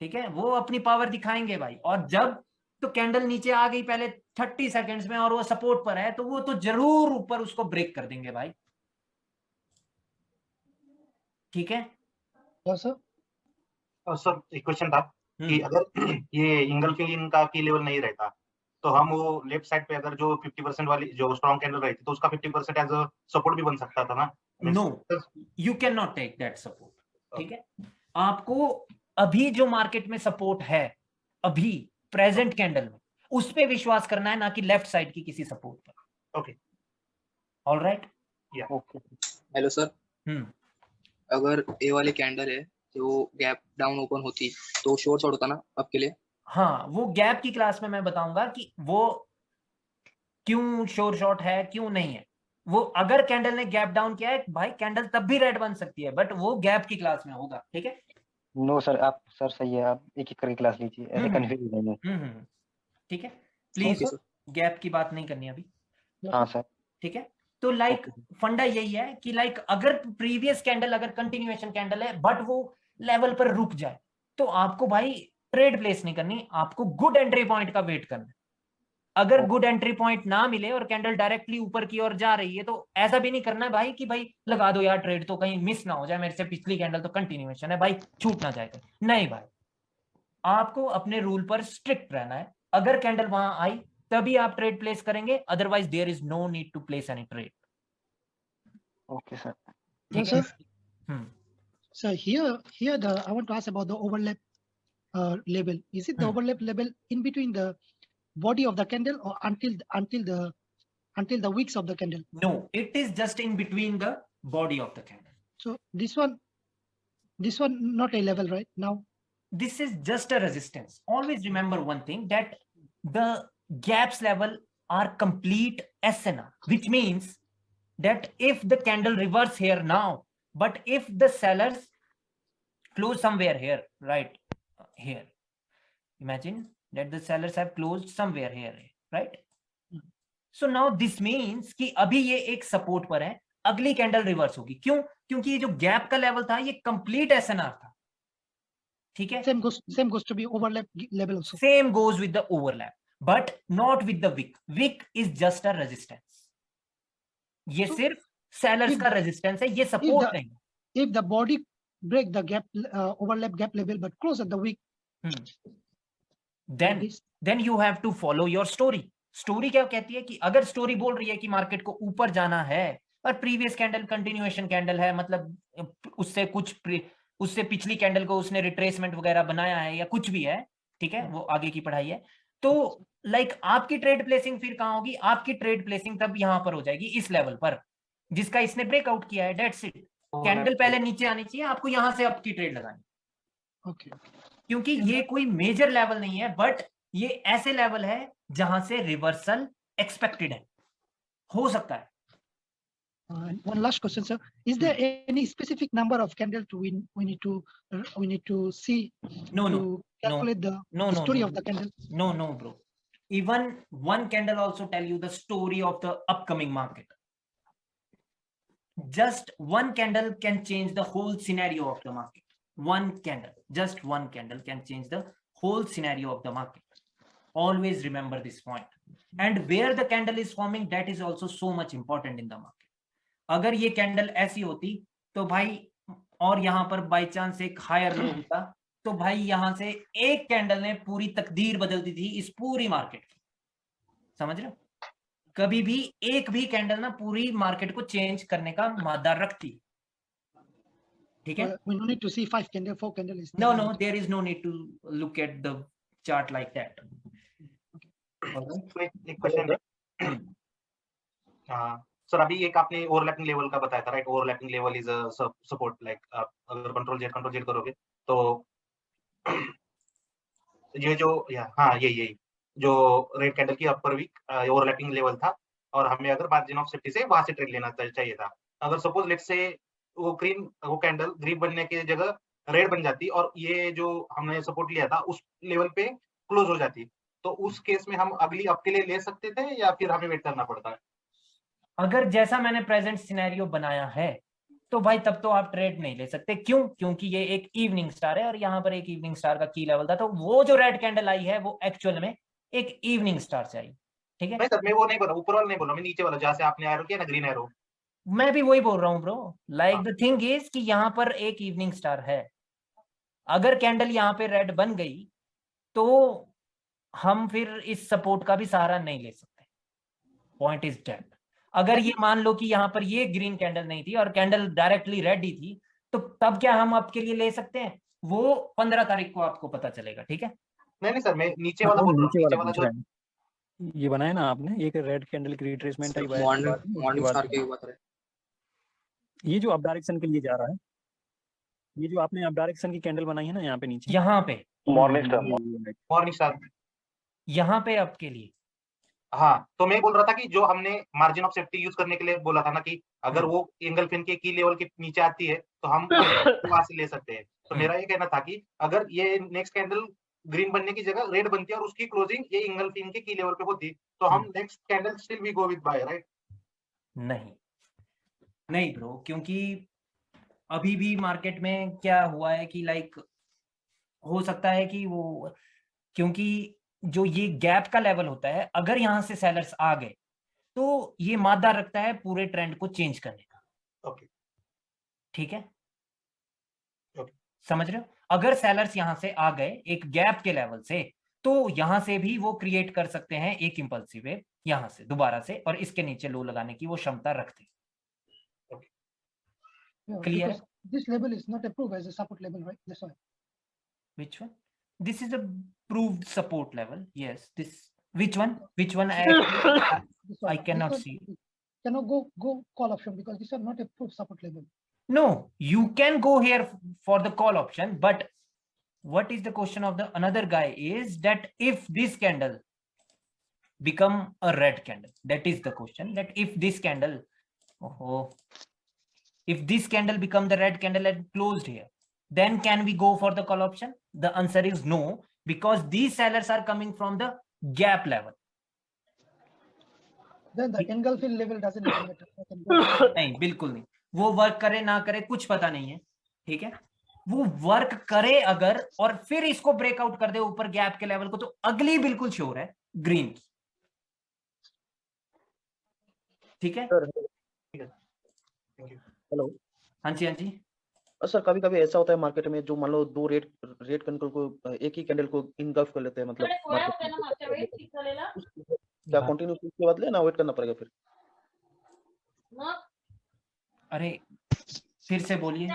ठीक है, वो अपनी पावर दिखाएंगे भाई। और जब तो कैंडल नीचे आ गई पहले 30 सेकंड्स में और वो सपोर्ट पर है, तो वो तो जरूर ऊपर उसको ब्रेक कर देंगे भाई, ठीक है। सर एक क्वेश्चन था कि अगर ये इंगल्फिंग का की लेवल नहीं रहता तो हम वो लेफ्ट साइड पे अगर जो 50% वाली जो स्ट्रॉन्ग कैंडल रही थी तो उसका 50% एज अ सपोर्ट भी बन सकता था ना। No, you can not take that support, ठीक है। आपको अभी जो मार्केट में सपोर्ट है, अभी प्रेजेंट कैंडल में, उस पे विश्वास करना है, ना कि लेफ्ट साइड की किसी सपोर्ट पर। ओके, ऑलराइट, या ओके। हेलो सर, अगर ए वाली कैंडल है जो गैप डाउन ओपन होती तो शॉर्ट शॉर्ट होता ना आपके लिए। हाँ, वो गैप की क्लास में मैं बताऊंगा कि वो क्यों शोर शॉर्ट है क्यों नहीं है। वो अगर कैंडल ने गैप डाउन किया है भाई, कैंडल तब भी रेड बन सकती है, बट वो गैप की क्लास में होगा, ठीक है। नो सर, आप सर सही है, आप एक एक करके क्लास लीजिए, ऐसे कंफ्यूज हो जाएंगे। ठीक है, प्लीज गैप की बात नहीं करनी अभी। हाँ सर, ठीक है, तो लाइक फंडा यही है कि लाइक अगर प्रीवियस कैंडल अगर कंटिन्यूएशन कैंडल है बट वो लेवल पर रुक जाए, तो आपको भाई ट्रेड प्लेस नहीं करनी, आपको गुड एंट्री पॉइंट का वेट करना है। अगर गुड एंट्री पॉइंट ना मिले और कैंडल डायरेक्टली ऊपर की ओर जा रही है, तो ऐसा भी नहीं करना है भाई कि भाई लगा दो यार ट्रेड, तो कहीं मिस ना हो जाए मेरे से, पिछली कैंडल तो कंटिन्यूएशन है भाई, छूट ना जाए। नहीं भाई, आपको अपने रूल पर स्ट्रिक्ट रहना है। अगर कैंडल वहां आई तभी आप ट्रेड प्लेस करेंगे, otherwise there is no need to place any trade. Okay sir. Yes, sir. So here I want to ask about the overlap label. Is it the overlap label in between the body of the candle or until the wicks of the candle? No, it is just in between the body of the candle. So this one not a level right now. This is just a resistance. Always remember one thing, that the gaps level are complete SNR, which means that if the candle reverse here now, but if the sellers close somewhere here, right here, imagine that the sellers have closed somewhere here, right? So now this means कि अभी ये एक support पर है, अगली candle reverse होगी। क्यों? क्योंकि ये जो गैप का लेवल था ये कंप्लीट SNR था, ठीक है। Same goes to be overlap level also. Same goes with the overlap, but not with the wick. Wick is just a resistance. ये सिर्फ सेलर्स का रेजिस्टेंस है, ये सपोर्ट नहीं। If the body break the gap overlap gap level but close at the wick, then you have to follow your story. Story क्या कहती है कि अगर स्टोरी बोल रही है कि मार्केट को ऊपर जाना है और प्रीवियस कैंडल कंटिन्यूएशन कैंडल है, मतलब उससे पिछली कैंडल को उसने रिट्रेसमेंट वगैरह बनाया है या कुछ भी है, ठीक है, वो आगे की पढ़ाई है, तो लाइक आपकी ट्रेड प्लेसिंग फिर कहां होगी? आपकी ट्रेड प्लेसिंग तब यहां पर हो जाएगी इस लेवल पर जिसका इसने ब्रेकआउट किया है, डेट्स इट। कैंडल पहले नीचे आनी चाहिए, आपको यहां से आपकी ट्रेड लगानी, Okay. क्योंकि ये कोई मेजर लेवल नहीं है, बट ये ऐसे लेवल है जहां से रिवर्सल एक्सपेक्टेड है, हो सकता है। And one last question, sir. Is there any specific number of candle to we need to see No, to no, calculate the story of the candle? No, bro. Even one candle also tell you the story of the upcoming market. Just one candle can change the whole scenario of the market. One candle, just one candle can change the whole scenario of the market. Always remember this point. And where the candle is forming, that is also so much important in the market. अगर ये candle ऐसी होती तो भाई, और यहां पर by chance एक हायर लो होता, तो भाई यहां से एक कैंडल ने पूरी तकदीर बदल दी थी इस पूरी मार्केट की। समझ रहे हो? कभी भी एक भी कैंडल ना पूरी मार्केट को चेंज करने का मादा रखती। ठीक है? We don't need to see 5 candle, 4 candle. No, there is no need to look at the chart like that. एक क्वेश्चन है सर, अभी एक आपने ओवरलैपिंग लेवल का बताया था, right? Overlapping level is a support, like अगर कंट्रोल जेड करोगे तो ये जो यही जो रेड कैंडल की अपर वीक ओवरलैपिंग लेवल था, और हमें अगर मार्जिन ऑफ सेफ्टी से वहां से ट्रेड लेना चाहिए था। अगर सपोज लेट्स से वो कैंडल ग्रीन बनने की जगह रेड बन जाती और ये जो हमने सपोर्ट लिया था उस लेवल पे क्लोज हो जाती, तो उस केस में हम अगली अप के लिए ले सकते थे या फिर हमें वेट करना पड़ता है? अगर जैसा मैंने प्रेजेंट सिनेरियो बनाया है तो भाई तब तो आप ट्रेड नहीं ले सकते। क्यों? क्योंकि ये एक इवनिंग स्टार है और यहाँ पर एक इवनिंग स्टार का की लेवल था, तो वो जो रेड कैंडल आई है वो एक्चुअल में एक इवनिंग स्टार से आई। ठीक है? नहीं सर, मैं वो नहीं बोल रहा, ऊपर वाला नहीं बोल रहा, मैं नीचे वाला जहाँ से आपने एरो किया ना, ग्रीन एरो। मैं भी वही बोल रहा हूँ bro. Like the thing is कि यहाँ पर एक इवनिंग स्टार है, अगर कैंडल यहाँ पे रेड बन गई तो हम फिर इस सपोर्ट का भी सहारा नहीं ले सकते। Point is that. अगर ये मान लो कि यहाँ पर ये ग्रीन कैंडल नहीं थी और कैंडल डायरेक्टली रेड ही थी, तो तब क्या हम आपके लिए ले सकते हैं? वो 15 तारीख को आपको पता चलेगा। ठीक है? नहीं सर, मैं नीचे वाला बोल रहा हूँ, जो ये बनाया ना आपने, एक रेड कैंडल की रिट्रेसमेंट आई मॉर्निंग स्टार के बात रहे, ये जो अप डायरेक्शन के लिए जा रहा है, ये जो आपने अप डायरेक्शन की कैंडल बनाई है ना यहाँ पे नीचे, यहाँ पे मॉर्निंग स्टार यहाँ पे आपके लिए। हाँ, तो मैं बोल रहा था कि जो हमने मार्जिन ऑफ सेफ्टी यूज करने के लिए बोला था ना, कि अगर वो एंगल्फिन के की लेवल के नीचे आती है तो हम वहां से ले सकते हैं। तो मेरा ये कहना था कि अगर ये नेक्स्ट कैंडल ग्रीन बनने की जगह रेड बनती है और उसकी क्लोजिंग ये एंगल्फिन के की लेवल पे होती, तो हम next candle still we go with buy, right? नहीं ब्रो, क्योंकि अभी भी मार्केट में क्या हुआ है कि लाइक हो सकता है कि वो, क्योंकि जो ये गैप का लेवल होता है, अगर यहां से सेलर्स आ गए तो ये मादा रखता है पूरे ट्रेंड को चेंज करने का। ओके, ठीक है? समझ रहे हो? अगर सेलर्स यहां से आ गए एक गैप के लेवल से, तो यहां से भी वो क्रिएट कर सकते हैं एक इंपल्सिव वेव यहां से दोबारा से, और इसके नीचे लो लगाने की वो क्षमता रखते हैं। Clear? This level is not approved as a support level, right? That's why. Which one? This is a proved support level. Yes. This. Which one? Which one? I cannot see. Cannot go call option because these are not approved support level. No, you can go here for the call option, but what is the question of the another guy is that if this candle become a red candle, that is the question. That if this candle, if this candle become the red candle and closed here, then can we go for the call option? The answer is no, because these sellers are coming from the gap level. Then the engulfing level doesn't even matter. नहीं, बिल्कुल नहीं। वो work करे ना करे कुछ पता नहीं है। ठीक है? वो वर्क करे अगर और फिर इसको ब्रेकआउट कर दे ऊपर गैप के लेवल को, तो अगली बिल्कुल श्योर है ग्रीन की। ठीक है? हेलो, हाँ जी। सर कभी कभी ऐसा होता है मार्केट में, जो मान लो दो रेड कैंडल को एक ही कैंडल को इनगल्फ कर लेते हैं, मतलब क्या हाँ। कंटिन्यू उसके बाद लेना, वेट करना पड़ेगा फिर? अरे फिर से बोलिए।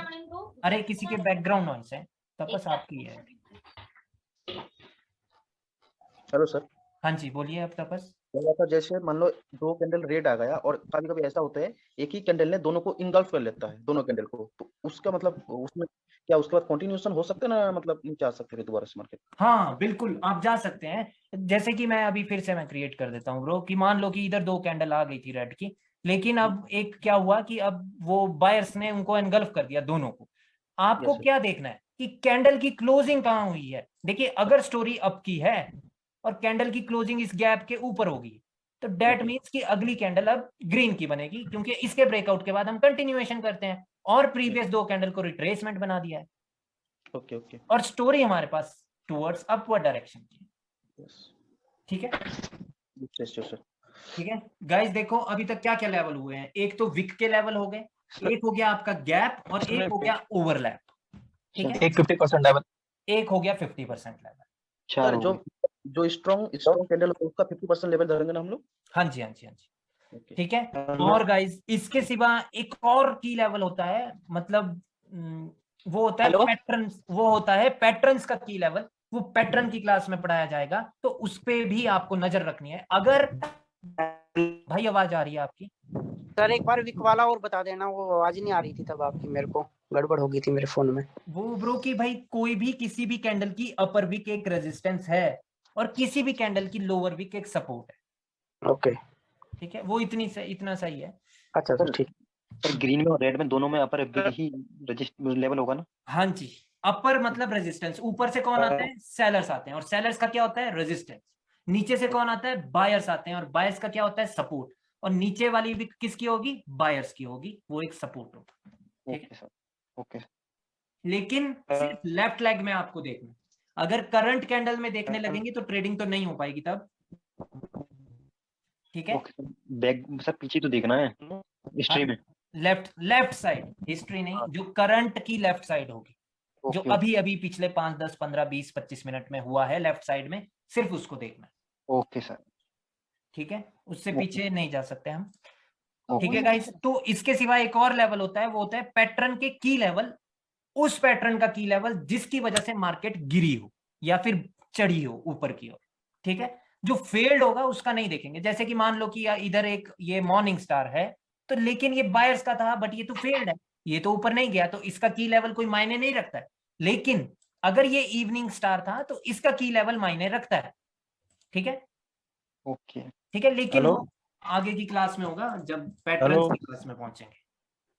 अरे किसी के बैकग्राउंड नॉइस है, तपस आपकी है। हेलो सर, हाँ जी बोलिए अब तपस। बोल रहा था जैसे मान लो 2 कैंडल रेड आ गया और कभी-कभी ऐसा होता है एक ही कैंडल ने दोनों को इंगल्फ कर लेता है, दोनों कैंडल को, तो उसका मतलब उसमें क्या उसके बाद कंटिन्यूएशन हो सकता है ना, मतलब नीचे आ सकते हैं दोबारा से मार्केट? हाँ बिल्कुल आप जा सकते हैं। जैसे कि मैं अभी फिर से मैं क्रिएट कर देता हूँ ब्रो, कि मान लो कि इधर 2 कैंडल आ गई थी रेड की, लेकिन अब एक क्या हुआ कि अब वो बायर्स ने उनको एनगल्फ कर दिया दोनों को। आपको Yes, sir. क्या देखना है कि कैंडल की क्लोजिंग कहाँ हुई है। देखिए अगर स्टोरी अप की है और कैंडल की क्लोजिंग इस गैप के ऊपर होगी, तो डेट मीन्स कि अगली कैंडल अब ग्रीन की बनेगी, क्योंकि इसके ब्रेकआउट के बाद हम कंटिन्यूएशन करते हैं और प्रीवियस 2 कैंडल को रिट्रेसमेंट बना दिया है। ओके ओके, और स्टोरी हमारे पास टुवर्ड्स अपवर्ड डायरेक्शन की। यस, ठीक है यस सर। ठीक है गाइस, देखो अभी तक क्या क्या लेवल हुए हैं। एक तो विक के लेवल हो गए, एक हो गया आपका गैप, और एक हो गया ओवरलैप। ठीक है, एक 50% लेवल, एक हो गया 50% लेवल। सर जो स्ट्रॉन्ग कैंडल होगा उसका 50% लेवल धरेंगे ना हम लोग? हाँ जी हाँ जी हाँ जी, ओके। ठीक है। और गाइस इसके सिवा एक और की लेवल होता है, मतलब वो होता है पैटर्न, वो होता है पैटर्न्स का की लेवल। वो पैटर्न की क्लास में पढ़ाया जाएगा, तो उस पे भी आपको नजर रखनी है। अगर भाई आवाज आ रही है आपकी? सर एक बार विक वाला और बता देना, वो आवाज नहीं आ रही थी तब आपकी, मेरे को गड़बड़ हो गई थी मेरे फोन में। वो ब्रो की भाई कोई भी किसी भी कैंडल की अपर विक एक रेजिस्टेंस है और किसी भी कैंडल की लोअर विक एक सपोर्ट है। ओके ठीक है, वो इतना सही है। अच्छा सर ठीक। पर ग्रीन में और रेड में दोनों में अपर ही लेवल होगा ना? हाँ जी, अपर मतलब रेजिस्टेंस, ऊपर से कौन आता है? सेलर्स आते हैं, और सेलर्स का क्या होता है? रेजिस्टेंस। नीचे से कौन आता है? बायर्स आते हैं, और बायर्स का क्या होता है? सपोर्ट। और नीचे वाली विक किसकी होगी? बायर्स की होगी, वो एक सपोर्ट होगा। ठीक है, ओके। लेकिन सिर्फ लेफ्ट लेग में आपको देखना। अगर करंट कैंडल में देखने लगेंगे तो ट्रेडिंग तो नहीं हो पाएगी तब। ठीक है, बैक सर पीछे तो देखना है हिस्ट्री में। लेफ्ट साइड, हिस्ट्री नहीं, जो करंट की लेफ्ट साइड होगी, जो अभी अभी पिछले 5, 10, 15, 20, 25 मिनट में हुआ है लेफ्ट साइड में, सिर्फ उसको देखना। Okay sir. ठीक है, उससे पीछे नहीं जा सकते हम। ठीक है गाइस, तो इसके सिवा एक और लेवल होता है, वो होता है पैटर्न के की लेवल। उस पैटर्न का की लेवल जिसकी वजह से मार्केट गिरी हो या फिर चढ़ी हो ऊपर की ओर। ठीक है, जो फेल्ड होगा उसका नहीं देखेंगे। जैसे कि मान लो कि इधर एक ये मॉर्निंग स्टार है, तो लेकिन ये बायर्स का था, बट ये तो फेल्ड है, ये तो ऊपर नहीं गया, तो इसका की लेवल कोई मायने नहीं रखता है। लेकिन अगर ये इवनिंग स्टार था तो इसका की लेवल मायने रखता है। ठीक है, ओके, ठीक है, लेकिन वो आगे की क्लास में होगा जब पैटर्न की क्लास में पहुंचेंगे।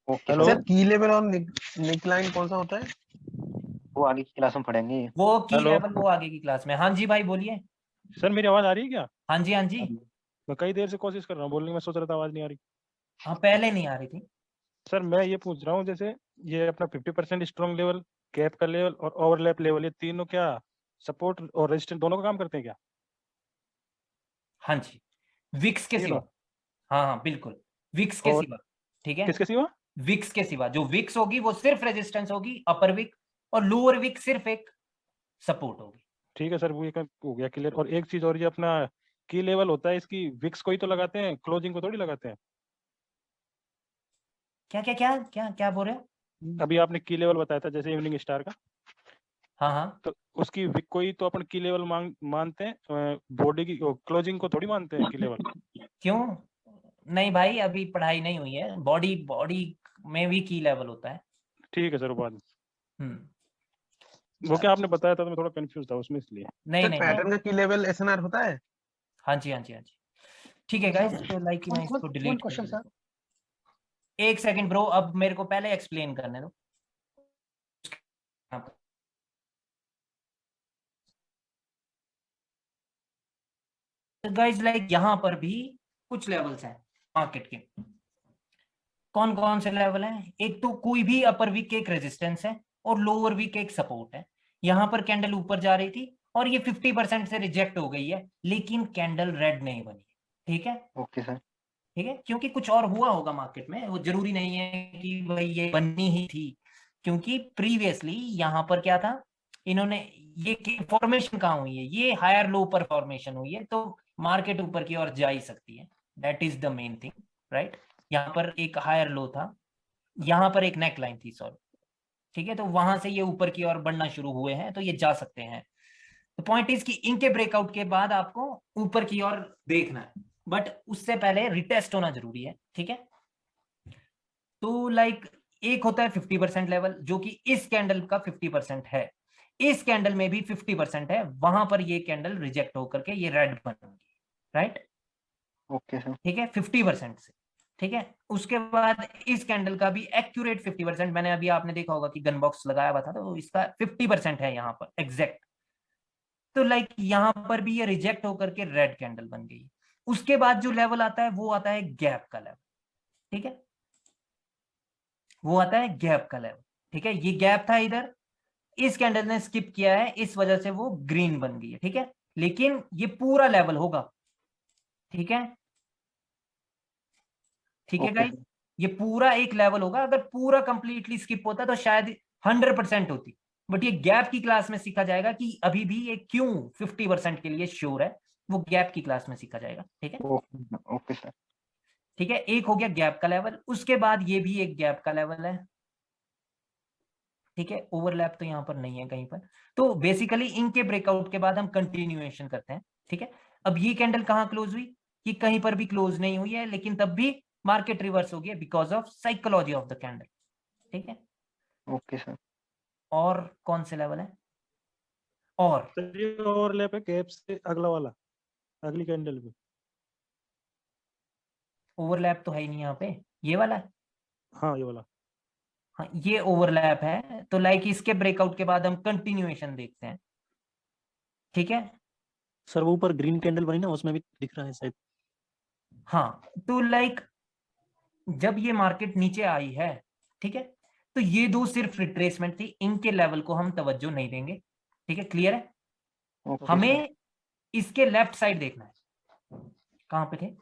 हेलो सर, की लेवल और निक लाइन कौन सा होता है? वो आगे की क्लास में पढ़ेंगे। वो की लेवल वो आगे की क्लास में। हाँ जी भाई बोलिए। सर मेरी आवाज आ रही है क्या? हाँ जी हाँ जी, मैं कई देर से कोशिश कर रहा हूँ बोलने की, मैं सोच रहा था आवाज नहीं आ रही। हाँ पहले नहीं आ रही थी। सर मैं ये पूछ रहा हूँ, जैसे ये अपना 50% स्ट्रॉन्ग लेवल, गैप का लेवल और ओवरलैप लेवल, ये तीनों क्या सपोर्ट और रेजिस्टेंस दोनों का काम करते हैं क्या? हाँ जी, विक्स के सिवा। हाँ हाँ बिल्कुल, विक्स के सिवा। ठीक है, किसके सिवा? विक्स के सिवा। जो विक्स होगी वो सिर्फ रेजिस्टेंस होगी, अपर विक, और लोअर विक सिर्फ एक सपोर्ट होगी। ठीक है सर, वो एक हो गया क्लियर। और एक चीज और, ये अपना की लेवल होता है, इसकी विक्स को ही तो लगाते हैं, क्लोजिंग को थोड़ी लगाते हैं। क्या क्या क्या क्या क्या बोल रहे हो? अभी आपने की लेवल बताया था जैसे इवनिंग स्टार का, हाँ हाँ, तो उसकी विक को ही तो अपन की लेवल मानते हैं, बॉडी की क्लोजिंग को थोड़ी मानते हैं की लेवल। क्यों नहीं भाई, अभी पढ़ाई नहीं हुई है। बॉडी में भी की लेवल होता है। ठीक है सर, बाद वो क्या आपने बताया था तो मैं थोड़ा कंफ्यूज था उसमें, इसलिए। नहीं नहीं, पैटर्न का की लेवल एसएनआर होता है? हाँ जी हाँ जी हाँ जी, ठीक है गाइस, तो लाइक मैं इसको डिलीट कर देता हूं। एक सेकंड ब्रो, अब मेरे को पहले एक्सप्लेन करने दो। तो गाइस लाइक यहाँ पर भी कुछ लेवल्स हैं मार्केट के। कौन कौन से लेवल हैं? एक तो कोई भी अपर वीक एक रेजिस्टेंस है और लोअर वीक एक सपोर्ट है। यहाँ पर कैंडल ऊपर जा रही थी और ये 50% से रिजेक्ट हो गई है, लेकिन कैंडल रेड नहीं बनी। ठीक है, ओके सर, ठीक है, क्योंकि कुछ और हुआ होगा मार्केट में, वो जरूरी नहीं है कि भाई ये बननी ही थी। क्योंकि प्रीवियसली यहाँ पर क्या था, इन्होंने ये फॉर्मेशन कहाँ हुई है? ये हायर लो पर फॉर्मेशन हुई है, तो मार्केट ऊपर की ओर जा ही सकती है, that is the main thing, right. यहाँ पर एक हायर लो था, यहाँ पर एक नेक लाइन थी, सॉरी, ठीक है, तो वहां से ये ऊपर की ओर बढ़ना शुरू हुए हैं, तो ये जा सकते हैं। तो पॉइंट इज कि इनके ब्रेकआउट के बाद आपको ऊपर की ओर देखना है, बट उससे पहले रिटेस्ट होना जरूरी है, ठीक है। तो लाइक एक होता है 50% लेवल, जो कि इस कैंडल का 50% है, इस कैंडल में भी 50% है, वहां पर ये कैंडल रिजेक्ट होकर के ये रेड बनेगी, राइट। Okay sir. ठीक है, 50% से, ठीक है। उसके बाद इस कैंडल का भी एक्यूरेट 50%, मैंने अभी आपने देखा होगा कि गन बॉक्स लगाया हुआ था, तो इसका 50% है यहाँ पर एग्जैक्ट। तो लाइक यहाँ पर भी ये रिजेक्ट होकर के रेड कैंडल बन गई। उसके बाद जो लेवल आता है वो आता है गैप का लेवल, ठीक है, वो आता है गैप का लेवल, ठीक है। ये गैप था इधर, इस कैंडल ने स्किप किया है, इस वजह से वो ग्रीन बन गई है, ठीक है, लेकिन ये पूरा लेवल होगा, ठीक है, ठीक है गाइस, ये पूरा एक लेवल होगा। अगर पूरा कंप्लीटली स्किप होता तो शायद 100% होती, बट ये गैप की क्लास में सीखा जाएगा कि अभी भी ये क्यों 50% के लिए श्योर है, वो गैप की क्लास में सीखा जाएगा, ठीक है। Okay sir. ठीक है, एक हो गया गैप का लेवल, उसके बाद ये भी एक गैप का लेवल है, ठीक है। ओवरलैप तो यहाँ पर नहीं है कहीं पर। तो बेसिकली इनके ब्रेकआउट के बाद हम कंटिन्यूएशन करते हैं, ठीक है। अब ये कैंडल कहाँ क्लोज हुई, ये कहीं पर भी क्लोज नहीं हुई है, लेकिन तब भी मार्केट रिवर्स हो गया because of psychology of the candle, ठीक है। Okay sir. और कौन से लेवल है, और सर ये ओवरलैप है गैप से अगला वाला, अगली कैंडल पे। ओवरलैप तो है ही नहीं यहाँ पे, ये वाला है, हाँ ये वाला। हाँ ये ओवरलैप है। तो लाइक इसके ब्रेकआउट के बाद हम कंटिन्यूएशन देखते हैं, ठीक है। सर वो ऊपर ग्रीन कैंडल बनी ना, उसमें भी दिख रहा है शायद। हाँ, तो लाइक जब ये मार्केट नीचे आई है, ठीक है, तो ये दो सिर्फ रिट्रेसमेंट थी, इनके लेवल को हम तवज्जो नहीं देंगे, ठीक है, क्लियर है। हमें इसके लेफ्ट साइड देखना है, कहां पे थे,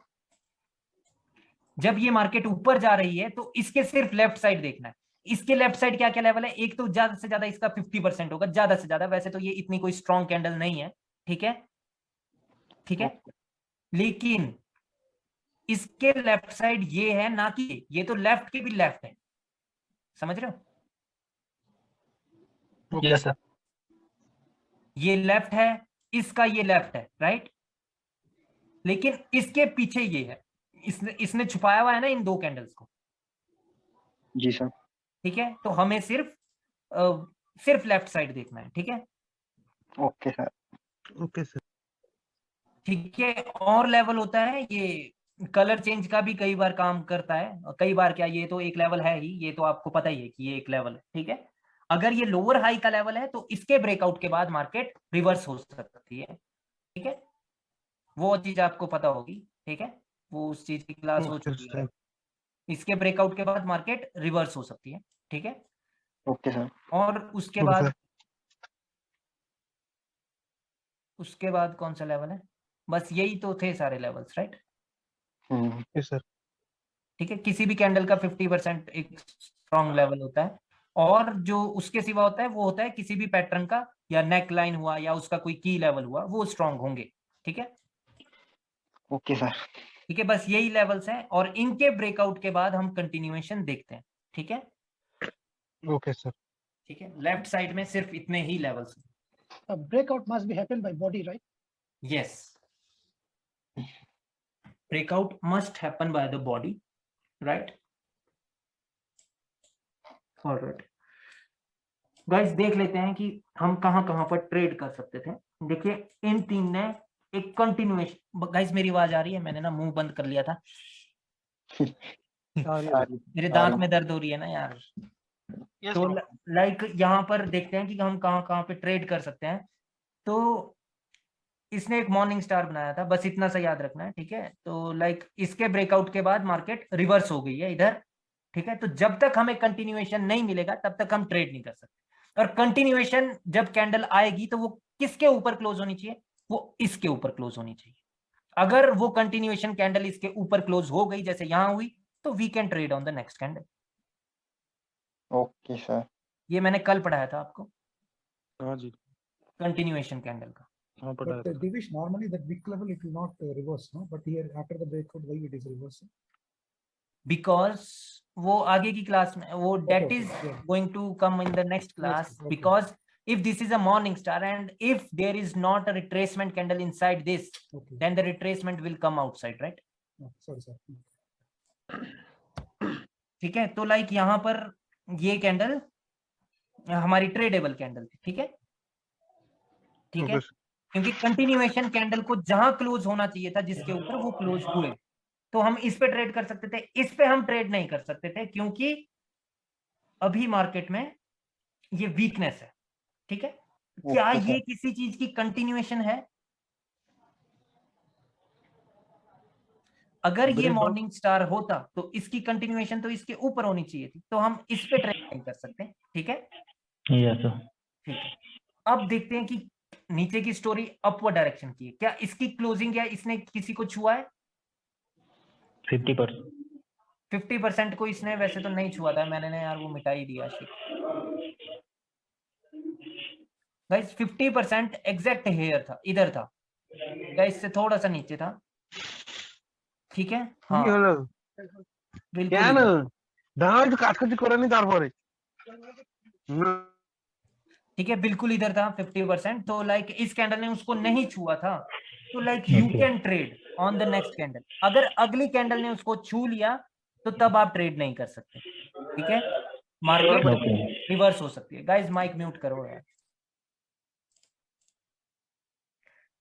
जब ये मार्केट ऊपर जा रही है तो इसके सिर्फ लेफ्ट साइड देखना है। इसके लेफ्ट साइड क्या क्या लेवल है, एक तो ज्यादा से ज्यादा इसका 50% होगा, ज्यादा से ज्यादा, वैसे तो ये इतनी कोई स्ट्रॉन्ग कैंडल नहीं है, ठीक है, ठीक है, लेकिन इसके लेफ्ट साइड ये है ना, कि ये तो लेफ्ट के भी लेफ्ट है, समझ रहे हो। Yes sir. ये लेफ्ट है, इसका ये लेफ्ट है, राइट, लेकिन इसके पीछे ये है, इसने छुपाया हुआ है ना इन दो कैंडल्स को। जी सर। ठीक है, तो हमें सिर्फ लेफ्ट साइड देखना है, ठीक है। Okay sir. Okay sir. ठीक है, और लेवल होता है, ये कलर चेंज का भी कई बार काम करता है, और कई बार क्या, ये तो एक लेवल है ही, ये तो आपको पता ही है कि ये एक लेवल है, ठीक है। अगर ये लोअर हाई का लेवल है तो इसके ब्रेकआउट के बाद मार्केट रिवर्स हो सकती है, ठीक है, वो चीज आपको पता होगी, ठीक है, वो उस चीज की क्लास हो चुकी है। इसके ब्रेकआउट के बाद मार्केट रिवर्स हो सकती है, ठीक है। Okay sir. और उसके बाद कौन सा लेवल है, बस यही तो थे सारे लेवल्स, राइट। सर ठीक है, किसी भी कैंडल का 50% एक स्ट्रॉन्ग लेवल होता है, और जो उसके सिवा होता है वो होता है किसी भी पैटर्न का, या नेक लाइन हुआ या उसका कोई की लेवल हुआ, वो स्ट्रॉन्ग होंगे, ठीक है। Okay sir. ठीक है, बस यही लेवल्स हैं, और इनके ब्रेकआउट के बाद हम कंटिन्यूएशन देखते हैं, ठीक है। Okay sir. ठीक है, लेफ्ट साइड में सिर्फ इतने ही लेवल्स हैं। Breakout must be happened by body, right? Yes, breakout must happen by the body, right? All right, guys, देख लेते हैं कि हम कहां कहां पर ट्रेड कर सकते थे। देखिए, इन तीन ने एक कंटिन्यूएशन, गाइस मेरी आवाज आ रही है, मैंने ना मुंह बंद कर लिया था, मेरे दांत में दर्द हो रही है ना यार। तो लाइक यहाँ पर देखते हैं कि हम कहां कहां पे ट्रेड कर सकते हैं। तो इसने एक मॉर्निंग स्टार बनाया था, बस इतना सा याद रखना है, ठीक है। तो लाइक इसके ब्रेकआउट के बाद मार्केट रिवर्स हो गई है इधर, ठीक है। तो जब तक हमें कंटिन्यूएशन नहीं मिलेगा तब तक हम ट्रेड नहीं कर सकते, और कंटिन्यूएशन जब कैंडल आएगी तो वो किसके ऊपर क्लोज होनी चाहिए, वो इसके ऊपर क्लोज होनी चाहिए। अगर वो कंटिन्यूएशन कैंडल इसके ऊपर क्लोज हो गई जैसे यहां हुई, तो we can trade on the next candle. Okay sir. ये मैंने कल पढ़ाया था आपको, हाँ जी, कंटिन्यूएशन कैंडल का, हाँ पढ़ा But Divish, normally that wick level it will not reverse, no? But here after the breakout, why it is reversing? Because वो आगे की क्लास में वो that Okay, is yeah. going to come in the next class. okay. Because if this is a morning star and if there is not a retracement candle inside this, Okay. then the retracement will come outside, right? Oh, sorry, sir. ठीक है, तो like यहाँ पर ये candle हमारी tradable candle थी, ठीक है, ठीक है, क्योंकि कंटिन्यूएशन कैंडल को जहां क्लोज होना चाहिए था जिसके ऊपर वो क्लोज हुए, तो हम इस पे ट्रेड कर सकते थे, इस पे हम ट्रेड नहीं कर सकते थे क्योंकि अभी मार्केट में ये वीकनेस है, ठीक है। क्या ये किसी चीज की कंटिन्यूएशन है? अगर ये मॉर्निंग स्टार होता तो इसकी कंटिन्यूएशन तो इसके ऊपर होनी चाहिए थी, तो हम इस पे ट्रेड नहीं कर सकते, ठीक है। Yes sir. ठीक है, अब देखते हैं कि नीचे की स्टोरी अपवर्ड डायरेक्शन की है, क्या इसकी क्लोजिंग या इसने किसी को छुआ है? 50%। 50% को इसने वैसे तो नहीं छुआ था, मैंने ना यार वो मिटा ही दिया। गाइस 50% एग्जैक्ट हेयर था, इधर था गाइस, से थोड़ा सा नीचे था, ठीक है। हाँ बिल्कुल ठीक है, बिल्कुल इधर था 50%। तो लाइक इस कैंडल ने उसको नहीं छुआ था, तो like you can trade on the next candle. अगर अगली कैंडल ने उसको छू लिया तो तब आप ट्रेड नहीं कर सकते, ठीक है। मार्केट रिवर्स हो सकती है। गाइस माइक म्यूट करो यार,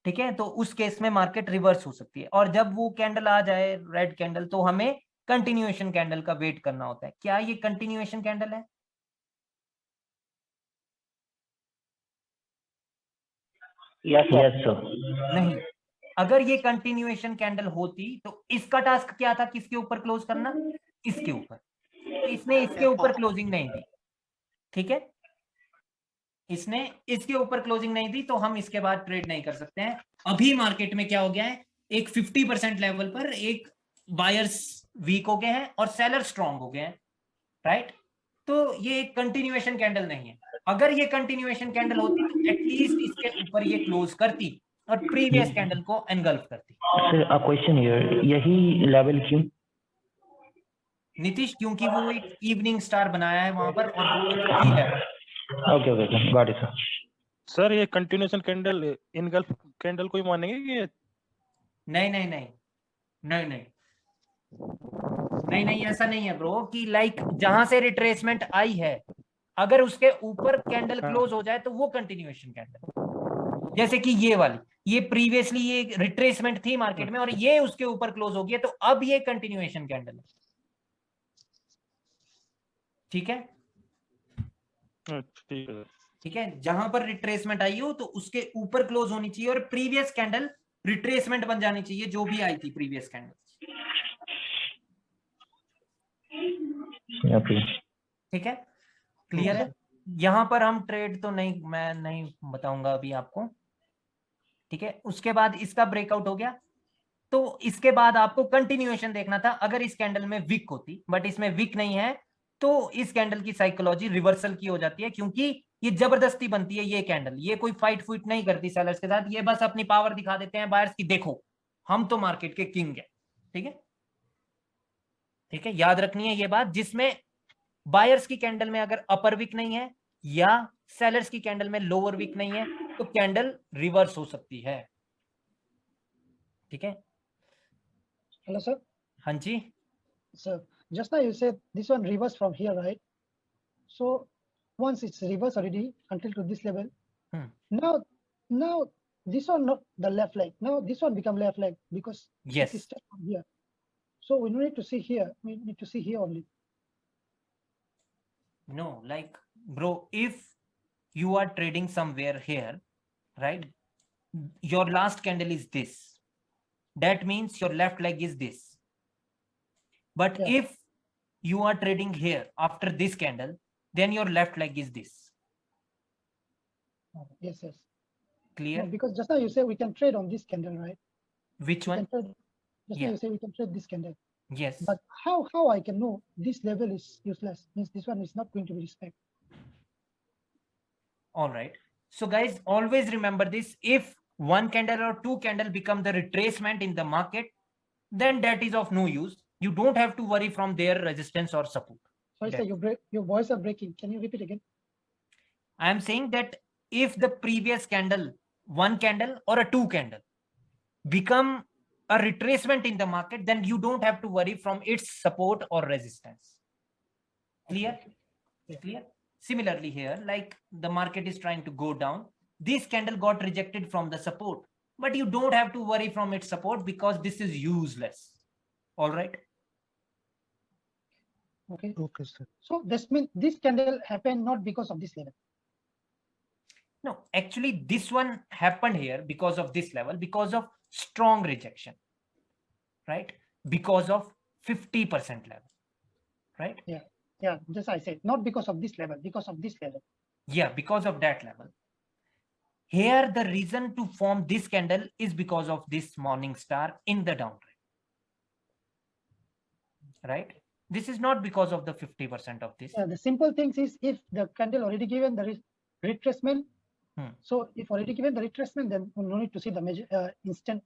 ठीक है। तो उस केस में मार्केट रिवर्स हो सकती है, और जब वो कैंडल आ जाए रेड कैंडल, तो हमें कंटिन्यूएशन कैंडल का वेट करना होता है। क्या ये कंटिन्यूएशन कैंडल है? Yes sir. नहीं, अगर ये कंटिन्यूएशन कैंडल होती तो इसका टास्क क्या था, किसके ऊपर क्लोज करना? इसके ऊपर। तो इसने इसके ऊपर क्लोजिंग नहीं दी, ठीक है, इसने इसके ऊपर क्लोजिंग नहीं दी, तो हम इसके बाद ट्रेड नहीं कर सकते हैं। अभी मार्केट में क्या हो गया है, एक 50% लेवल पर एक बायर्स वीक हो गए हैं और सेलर स्ट्रांग हो गए हैं, राइट। तो ये एक कंटिन्यूएशन कैंडल नहीं है। अगर ये कंटिन्यूएशन कैंडल होती तो एटलीस्ट इसके ऊपर ये क्लोज करती और प्रीवियस कैंडल को एनगल्फ करती। सर अ क्वेश्चन हियर, यही लेवल क्यों? नीतीश, क्योंकि वो एक इवनिंग स्टार बनाया है वहां पर, और वो एक की है। Okay okay got it sir. Sir ये कंटिन्यूएशन कैंडल इनगल्फ कैंडल को ही मानेंगे कि नहीं नहीं नहीं नहीं नहीं नहीं नहीं, ऐसा नहीं है ब्रो कि लाइक जहां से रिट्रेसमेंट आई है, अगर उसके ऊपर कैंडल क्लोज हो जाए तो वो कंटिन्यूएशन कैंडल। जैसे कि ये वाली, ये प्रीवियसली ये रिट्रेसमेंट थी मार्केट में और ये उसके ऊपर क्लोज हो गया, तो अब ये कंटिन्यूएशन कैंडल है, ठीक है। ठीक है, जहां पर रिट्रेसमेंट आई हो तो उसके ऊपर क्लोज होनी चाहिए और प्रीवियस कैंडल रिट्रेसमेंट बन जानी चाहिए, जो भी आई थी प्रीवियस कैंडल, ठीक है। क्लियर है? यहां पर हम ट्रेड तो नहीं, मैं नहीं बताऊंगा अभी आपको, ठीक है। उसके बाद इसका ब्रेकआउट हो गया, तो इसके बाद आपको कंटिन्यूएशन देखना था। अगर इस कैंडल में विक होती, बट इसमें विक नहीं है, तो इस कैंडल की साइकोलॉजी रिवर्सल की हो जाती है, क्योंकि ये जबरदस्ती बनती है ये कैंडल। ये कोई फाइट फुइट नहीं करती सेलर्स के साथ, ये बस अपनी पावर दिखा देते हैं बायर्स की, देखो हम तो मार्केट के किंग है, ठीक है। ठीक है, याद रखनी है ये बात। जिसमें बायर्स की कैंडल में अगर अपर विक नहीं है या सेलर्स की कैंडल में लोअर विक नहीं है, तो कैंडल रिवर्स हो सकती है, ठीक है। Hello, sir. हाँ जी। So just now you said this one reverse from here, right? So once it's reverse already until to this level, now this one not the left leg. Now this one become left leg because yes, it is from here. So we don't need to see here. We need to see here only. No, like bro, if you are trading somewhere here, right? Your last candle is this. That means your left leg is this. But if you are trading here after this candle, then your left leg is this. Yes, yes. Clear? No, because just now you say we can trade on this candle, right? Which one? Just now you say we can trade this candle. Yes. But how I can know this level is useless? Means this one is not going to be respected. All right. So guys, always remember this. If one candle or two candle become the retracement in the market, then that is of no use. You don't have to worry from their resistance or support. Sorry, sir, your voice are breaking. Can you repeat again? I am saying that if the previous candle, one candle or a two candle, become a retracement in the market, then you don't have to worry from its support or resistance. Clear? Clear? Similarly here, like the market is trying to go down, this candle got rejected from the support, but you don't have to worry from its support because this is useless. All right? Okay. Okay, sir. So this means this candle happened not because of this level. No, actually this one happened here because of this level, because of strong rejection, right? Because of 50% level, right? Yeah. Yeah, just I said, not because of this level, because of this level. Yeah, because of that level. Here, the reason to form this candle is because of this morning star in the down trend, right? This is not because of the 50% of this. Yeah, the simple things is if the candle already given the retracement, so if already given the retracement, then we no need to see the measure instant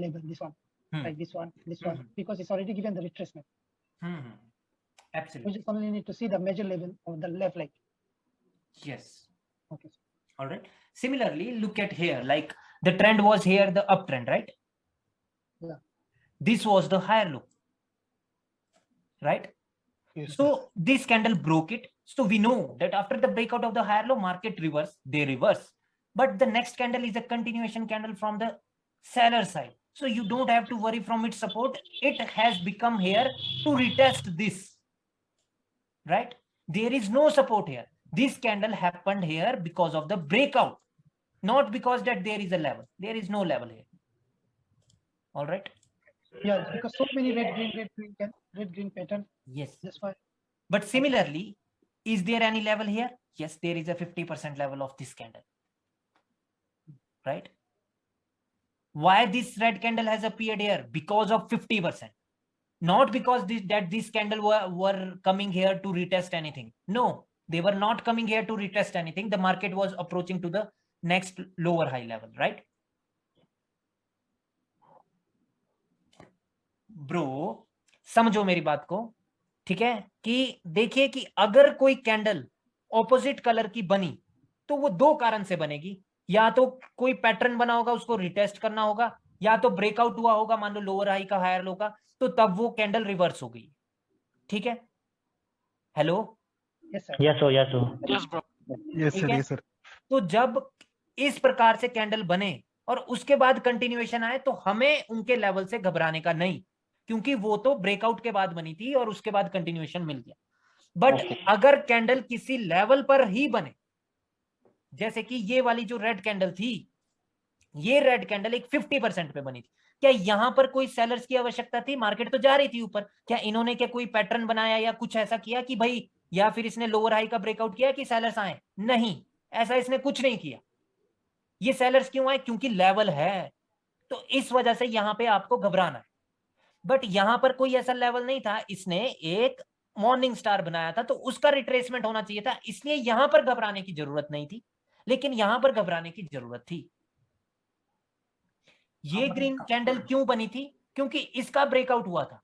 level, this one, like this one, because it's already given the retracement. Absolutely. We just only need to see the major level of the left leg. Yes. Okay. All right. Similarly, look at here, like the trend was here, the uptrend, right? Yeah. This was the higher low, right? Yes, so this candle broke it. So we know that after the breakout of the higher low, market reverse, they reverse. But the next candle is a continuation candle from the seller side. So you don't have to worry from its support. It has become here to retest this, right? There is no support here. This candle happened here because of the breakout, not because that there is a level. There is no level here. All right. Yeah, because so many red green pattern. Yes. That's why. But similarly, is there any level here? Yes, there is a 50% level of this candle, right? Why this red candle has appeared here? Because of 50%. Not because this candle were coming here to retest anything. No, they were not coming here to retest anything. The market was approaching to the next lower high level, right? Bro, समझो मेरी बात को, ठीक है? कि देखिए कि अगर कोई कैंडल ऑपोजिट कलर की बनी तो वो दो कारण से बनेगी, या तो कोई पैटर्न बना होगा, उसको रिटेस्ट करना होगा, या तो ब्रेकआउट हुआ होगा, मान लो लोअर हाई का हायर लो का, तो तब वो कैंडल रिवर्स हो गई. ठीक है? Hello? Yes sir. Yes sir, yes sir. Yes bro. Yes sir, yes sir. तो जब इस प्रकार से कैंडल बने और उसके बाद कंटिन्यूएशन आए तो हमें उनके लेवल से घबराने का नहीं, क्योंकि वो तो ब्रेकआउट के बाद बनी थी और उसके बाद कंटिन्यूएशन मिल गया. बट अगर कैंडल किसी लेवल पर ही बने, जैसे कि ये वाली जो रेड कैंडल थी, ये रेड कैंडल एक 50% पे बनी थी, क्या यहां पर कोई सेलर्स की आवश्यकता थी? मार्केट तो जा रही थी ऊपर. क्या इन्होंने क्या कोई पैटर्न बनाया या कुछ ऐसा किया कि भाई, या फिर इसने लोअर हाई का ब्रेकआउट किया कि सेलर्स आए? नहीं, ऐसा इसने कुछ नहीं किया. ये सेलर्स क्यों आए? क्योंकि लेवल है, तो इस वजह से यहां पे आपको घबराना है. बट यहां पर कोई ऐसा लेवल नहीं था, इसने एक मॉर्निंग स्टार बनाया था, तो उसका रिट्रेसमेंट होना चाहिए था, इसलिए यहां पर घबराने की जरूरत नहीं थी. लेकिन यहां पर घबराने की जरूरत थी. ये ग्रीन कैंडल क्यों बनी थी? क्योंकि इसका ब्रेकआउट हुआ था.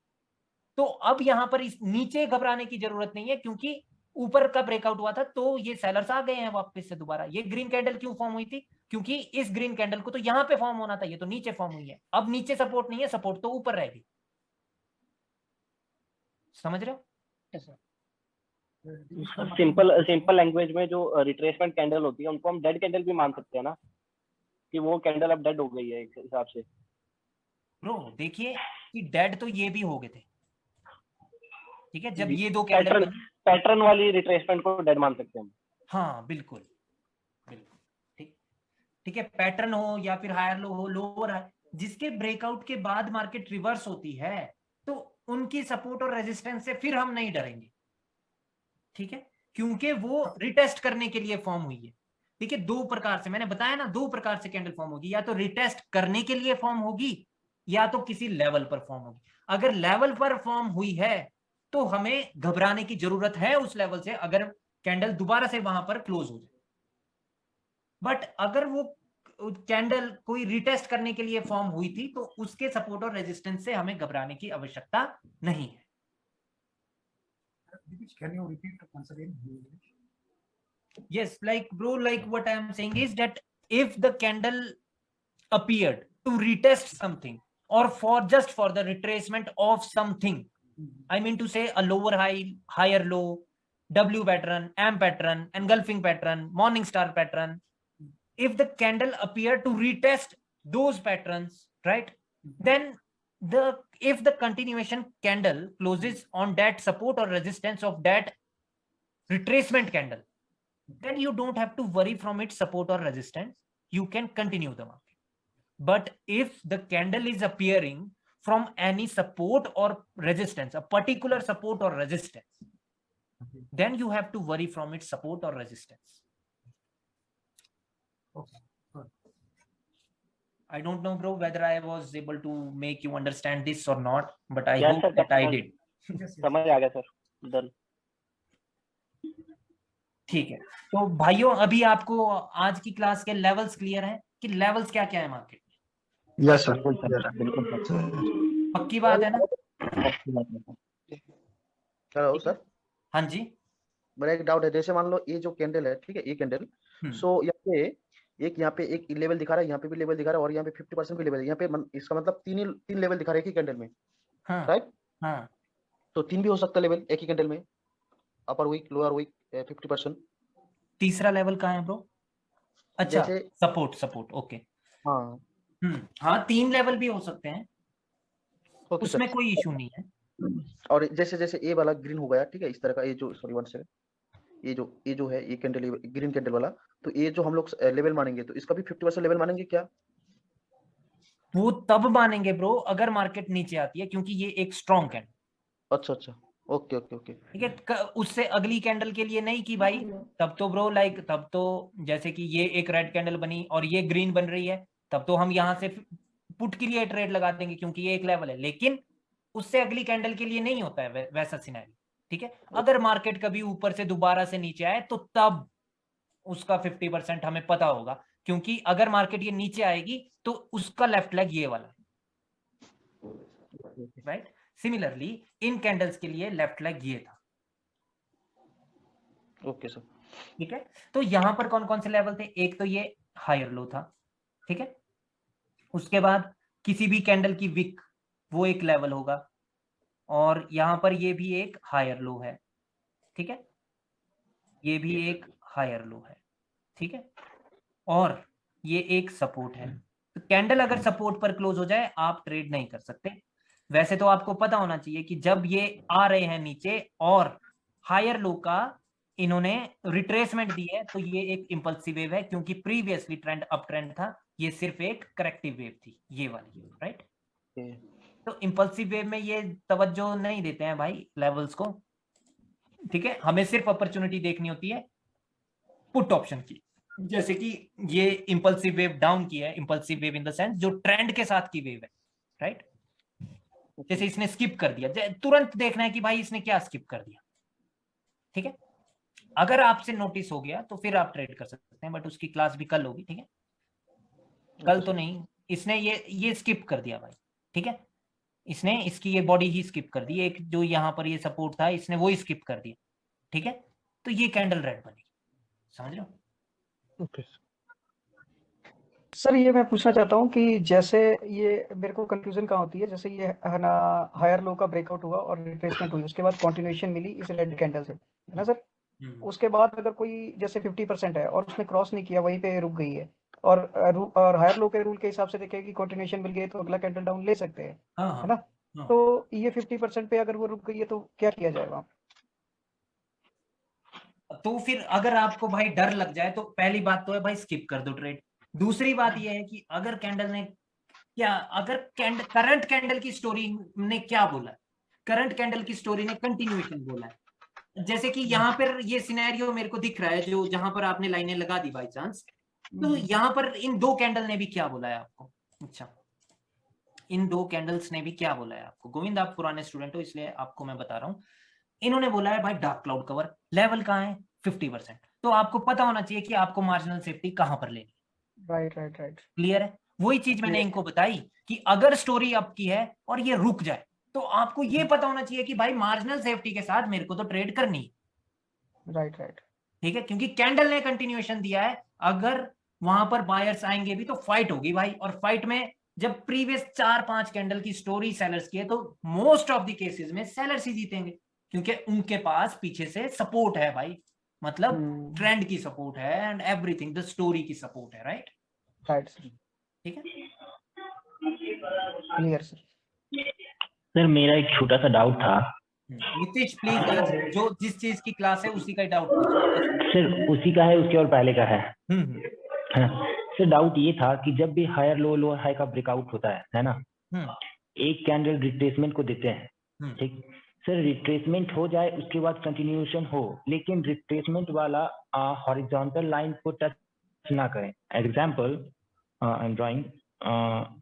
तो अब यहां पर इस नीचे घबराने की जरूरत नहीं है, क्योंकि ऊपर का ब्रेकआउट हुआ था, तो ये सेलर्स आ गए हैं वापस से दोबारा. ये ग्रीन कैंडल क्यों फॉर्म हुई थी? क्योंकि इस ग्रीन कैंडल को तो यहां पे फॉर्म होना था, ये तो नीचे फॉर्म हुई है. अब नीचे सपोर्ट नहीं है, सपोर्ट तो ऊपर रहेगी. समझ रहे हो? सिंपल लैंग्वेज में जो रिट्रेसमेंट कैंडल होती है उनको हम डेड कैंडल भी मान सकते हैं ना, कि वो कैंडल अब डेड हो गई है एक हिसाब से. ब्रो देखिए कि डेड तो ये भी हो गए थे, ठीक है, जब ये दो कैंडल पैटर्न वाली रिट्रेसमेंट को डेड मान सकते हैं. हाँ बिल्कुल बिल्कुल. ठीक है, पैटर्न हो या फिर हायर लो हो, लोअर हाई, जिसके ब्रेकआउट के बाद मार्केट रिवर्स होती है, तो उनकी सपोर्ट और रेजिस्टेंस से फिर हम नहीं डरेंगे. ठीक है, क्योंकि वो रिटेस्ट करने के लिए फॉर्म हुई है. देखिए, दो प्रकार से मैंने बताया ना, दो प्रकार से कैंडल फॉर्म होगी, या तो रिटेस्ट करने के लिए फॉर्म होगी, या तो किसी लेवल पर फॉर्म होगी. अगर लेवल पर फॉर्म हुई है तो हमें घबराने की जरूरत है उस लेवल से, अगर कैंडल दोबारा से वहां पर क्लोज हो जाए. बट अगर वो कैंडल कोई रिटेस्ट करने के लिए फॉर्म हुई थी, तो उसके सपोर्ट और रेजिस्टेंस से हमें घबराने की आवश्यकता नहीं है। Can you repeat once again? Yes, like bro, like what I am saying is that if the candle appeared to retest something or just for the retracement of something, I mean to say a lower high, higher low, W pattern, M pattern, engulfing pattern, morning star pattern, if the candle appeared to retest those patterns, right, then if the continuation candle closes on that support or resistance of that retracement candle, then you don't have to worry from its support or resistance. You can continue the market. But if the candle is appearing from any support or resistance, a particular support or resistance, then you have to worry from its support or resistance. Okay. Good. I don't know, bro, whether I was able to make you understand this or not, but I Yes, hope sir, that I did. समझ आ गया sir. Done. ठीक है, तो भाइयों अभी आपको आज की क्लास के लेवल्स क्लियर हैं कि लेवल्स क्या क्या है मार्केट में? यस सर, बिल्कुल पक्की बात है ना? Hello sir. हाँ जी। मेरा एक डाउट है, जैसे मान लो ये जो कैंडल है, ठीक है, ये कैंडल, सो यहाँ पे एक लेवल दिखा रहा है, यहाँ पे भी लेवल दिखा रहा है, और यहाँ पे 50% भी लेवल है, यहाँ पे इसका मतलब तीन लेवल दिखा रहे हैं एक ही कैंडल में, राइट? हाँ। तो 3 भी हो सकता है लेवल एक ही कैंडल में, अपर वीक, लोअर वीक, 50%। तीसरा लेवल कहाँ है ब्रो? अच्छा, सपोर्ट, ओके। हाँ हाँ, 3 लेवल भी हो सकते हैं, ओके, उसमें कोई इशू नहीं है। और जैसे ये वाला ग्रीन हो गया, ठीक है, इस तरह का, ये जो सॉरी 1 सेकंड, ये जो है ये कैंडल, ग्रीन कैंडल वाला, तो ये जो हम लोग लेवल मानेंगे, तो इसका भी 50% लेवल मानेंगे क्या? वो तब मानेंगे ब्रो अगर मार्केट नीचे आती है, क्योंकि ये एक स्ट्रॉन्ग कैंडल। अच्छा, ओके, ठीक है, उससे अगली कैंडल के लिए नहीं कि भाई तब तो ब्रो तब तो जैसे कि ये एक रेड कैंडल बनी और ये ग्रीन बन रही है, तब तो हम यहाँ से पुट के लिए ट्रेड लगा देंगे क्योंकि ये एक लेवल है, लेकिन उससे अगली कैंडल के लिए नहीं होता है वैसा सिनेरियो। ठीक है, अगर मार्केट कभी ऊपर से दोबारा से नीचे आए तो तब उसका 50% हमें पता होगा, क्योंकि अगर मार्केट ये नीचे आएगी तो उसका लेफ्ट लेग ये वाला है, राइट? सिमिलरली इन कैंडल्स के लिए लेफ्ट लेग ये था। Okay sir. ठीक है, तो यहां पर कौन कौन से लेवल थे? एक तो ये हायर लो था, ठीक है, उसके बाद किसी भी कैंडल की विक वो एक लेवल होगा, और यहां पर ये भी एक हायर लो है, ठीक है, ये भी एक हायर लो है, ठीक है, और ये एक सपोर्ट है। तो कैंडल अगर सपोर्ट पर क्लोज हो जाए आप ट्रेड नहीं कर सकते। वैसे तो आपको पता होना चाहिए कि जब ये आ रहे हैं नीचे और हायर लो का इन्होंने रिट्रेसमेंट दी है, तो ये एक इंपल्सिव वेव है, क्योंकि प्रीवियसली ट्रेंड अप ट्रेंड था, ये सिर्फ एक करेक्टिव वेव थी, ये वाली, राइट? तो इंपल्सिव वेव में ये तवज्जो नहीं देते हैं भाई लेवल्स को, ठीक है, हमें सिर्फ अपॉर्चुनिटी देखनी होती है पुट ऑप्शन की। जैसे कि ये इंपल्सिव वेव डाउन की है, impulsive wave in the sense जो ट्रेंड के साथ की वेव है, राइट? जैसे इसने स्किप कर दिया, तुरंत देखना है कि भाई इसने क्या स्किप कर दिया, ठीक है। अगर आपसे नोटिस हो गया तो फिर आप ट्रेड कर सकते हैं, बट उसकी क्लास भी कल होगी, ठीक है, कल तो नहीं। इसने ये स्किप कर दिया भाई, ठीक है, इसने इसकी ये बॉडी ही स्किप कर दी, एक जो यहाँ पर ये सपोर्ट था इसने वो ही स्किप कर दिया, ठीक है, तो ये कैंडल रेड बनेगी, समझ रहे हो? ओके सर, ये मैं पूछना चाहता हूँ कि जैसे ये मेरे को कंफ्यूजन कहाँ होती है, जैसे ये है ना हायर लो का ब्रेकआउट हुआ और रिट्रेसमेंट हुई, उसके बाद कंटिन्यूएशन मिली इस रेड कैंडल से, है ना सर? उसके बाद अगर कोई जैसे 50% है और उसने क्रॉस नहीं किया, वहीं पे रुक गई है, और हायर लो के रूल के हिसाब से देखें कि कंटिन्यूएशन मिल गई तो अगला कैंडल डाउन ले सकते हैं, है ना? तो ये 50% पे अगर वो रुक गई है तो क्या किया जाएगा? तो फिर अगर आपको भाई डर लग जाए तो पहली बात तो है भाई स्किप कर दो ट्रेड। दूसरी बात यह है कि अगर कैंडल ने करंट कैंडल की स्टोरी ने क्या बोला, करंट कैंडल की स्टोरी ने कंटिन्यूएशन बोला है। जैसे कि यहाँ पर ये सिनेरियो मेरे को दिख रहा है, जो जहां पर आपने लाइनें लगा दी बाई चांस, तो यहाँ पर इन दो कैंडल ने भी क्या बोला है आपको? अच्छा, इन दो कैंडल्स ने भी क्या बोला है आपको? गोविंद, आप पुराने स्टूडेंट हो इसलिए आपको मैं बता रहा हूँ। इन्होंने बोला है भाई डार्क क्लाउड कवर लेवल कहाँ है? 50%। तो आपको पता होना चाहिए कि आपको मार्जिनल सेफ्टी कहां पर लेनी, राइट राइट राइट। क्लियर है? वही चीज मैंने इनको बताई कि अगर स्टोरी अप की है और ये रुक जाए तो आपको ये पता होना चाहिए कि भाई मार्जिनल सेफ्टी के साथ मेरे को तो ट्रेड करनी है। Right right. ठीक है, क्योंकि कैंडल ने कंटिन्यूएशन दिया है, अगर वहां पर बायर्स आएंगे भी तो फाइट होगी भाई, और फाइट में जब प्रीवियस 4-5 कैंडल की स्टोरी सेलर्स की है तो मोस्ट ऑफ द केसेस में सेलर्स ही जीतेंगे, क्योंकि उनके पास पीछे से सपोर्ट है भाई, मतलब ट्रेंड की सपोर्ट है एंड एवरीथिंग, द स्टोरी की सपोर्ट है। Right right sir. ठीक है, क्लियर सर। सर मेरा एक छोटा सा डाउट था। नीतीश प्लीज, जो जिस चीज की क्लास है उसी का डाउट सर उसी का है, उसके और पहले का है। हाँ, सर डाउट ये था कि जब भी हायर लो लो हाई का ब्रेकआउट होता है ना, एक कैंडल रिट्रेसमेंट को देते हैं, ठीक सर, रिट्रेसमेंट हो जाए उसके बाद कंटिन्यूएशन हो, लेकिन रिट्रेसमेंट वाला हॉरिजॉन्टल लाइन को टच ना करें। एग्जांपल आई एम ड्राइंग,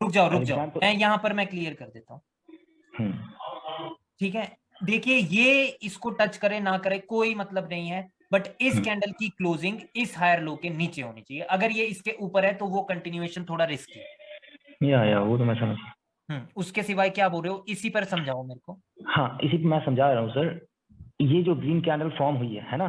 रुक जाओ मैं यहाँ पर मैं क्लियर कर देता हूँ। ठीक है, देखिए ये इसको टच करे ना करे कोई मतलब नहीं है, बट इस कैंडल की क्लोजिंग इस हायर लो के नीचे होनी चाहिए। अगर ये इसके ऊपर है तो वो कंटिन्यूएशन थोड़ा रिस्की है। या वो तो मैं समझ। उसके सिवाय क्या बोल रहे हो, इसी पर समझाओ मेरे को। हाँ इसी पे मैं समझा रहा हूँ सर। ये जो ग्रीन कैंडल फॉर्म हुई है ना,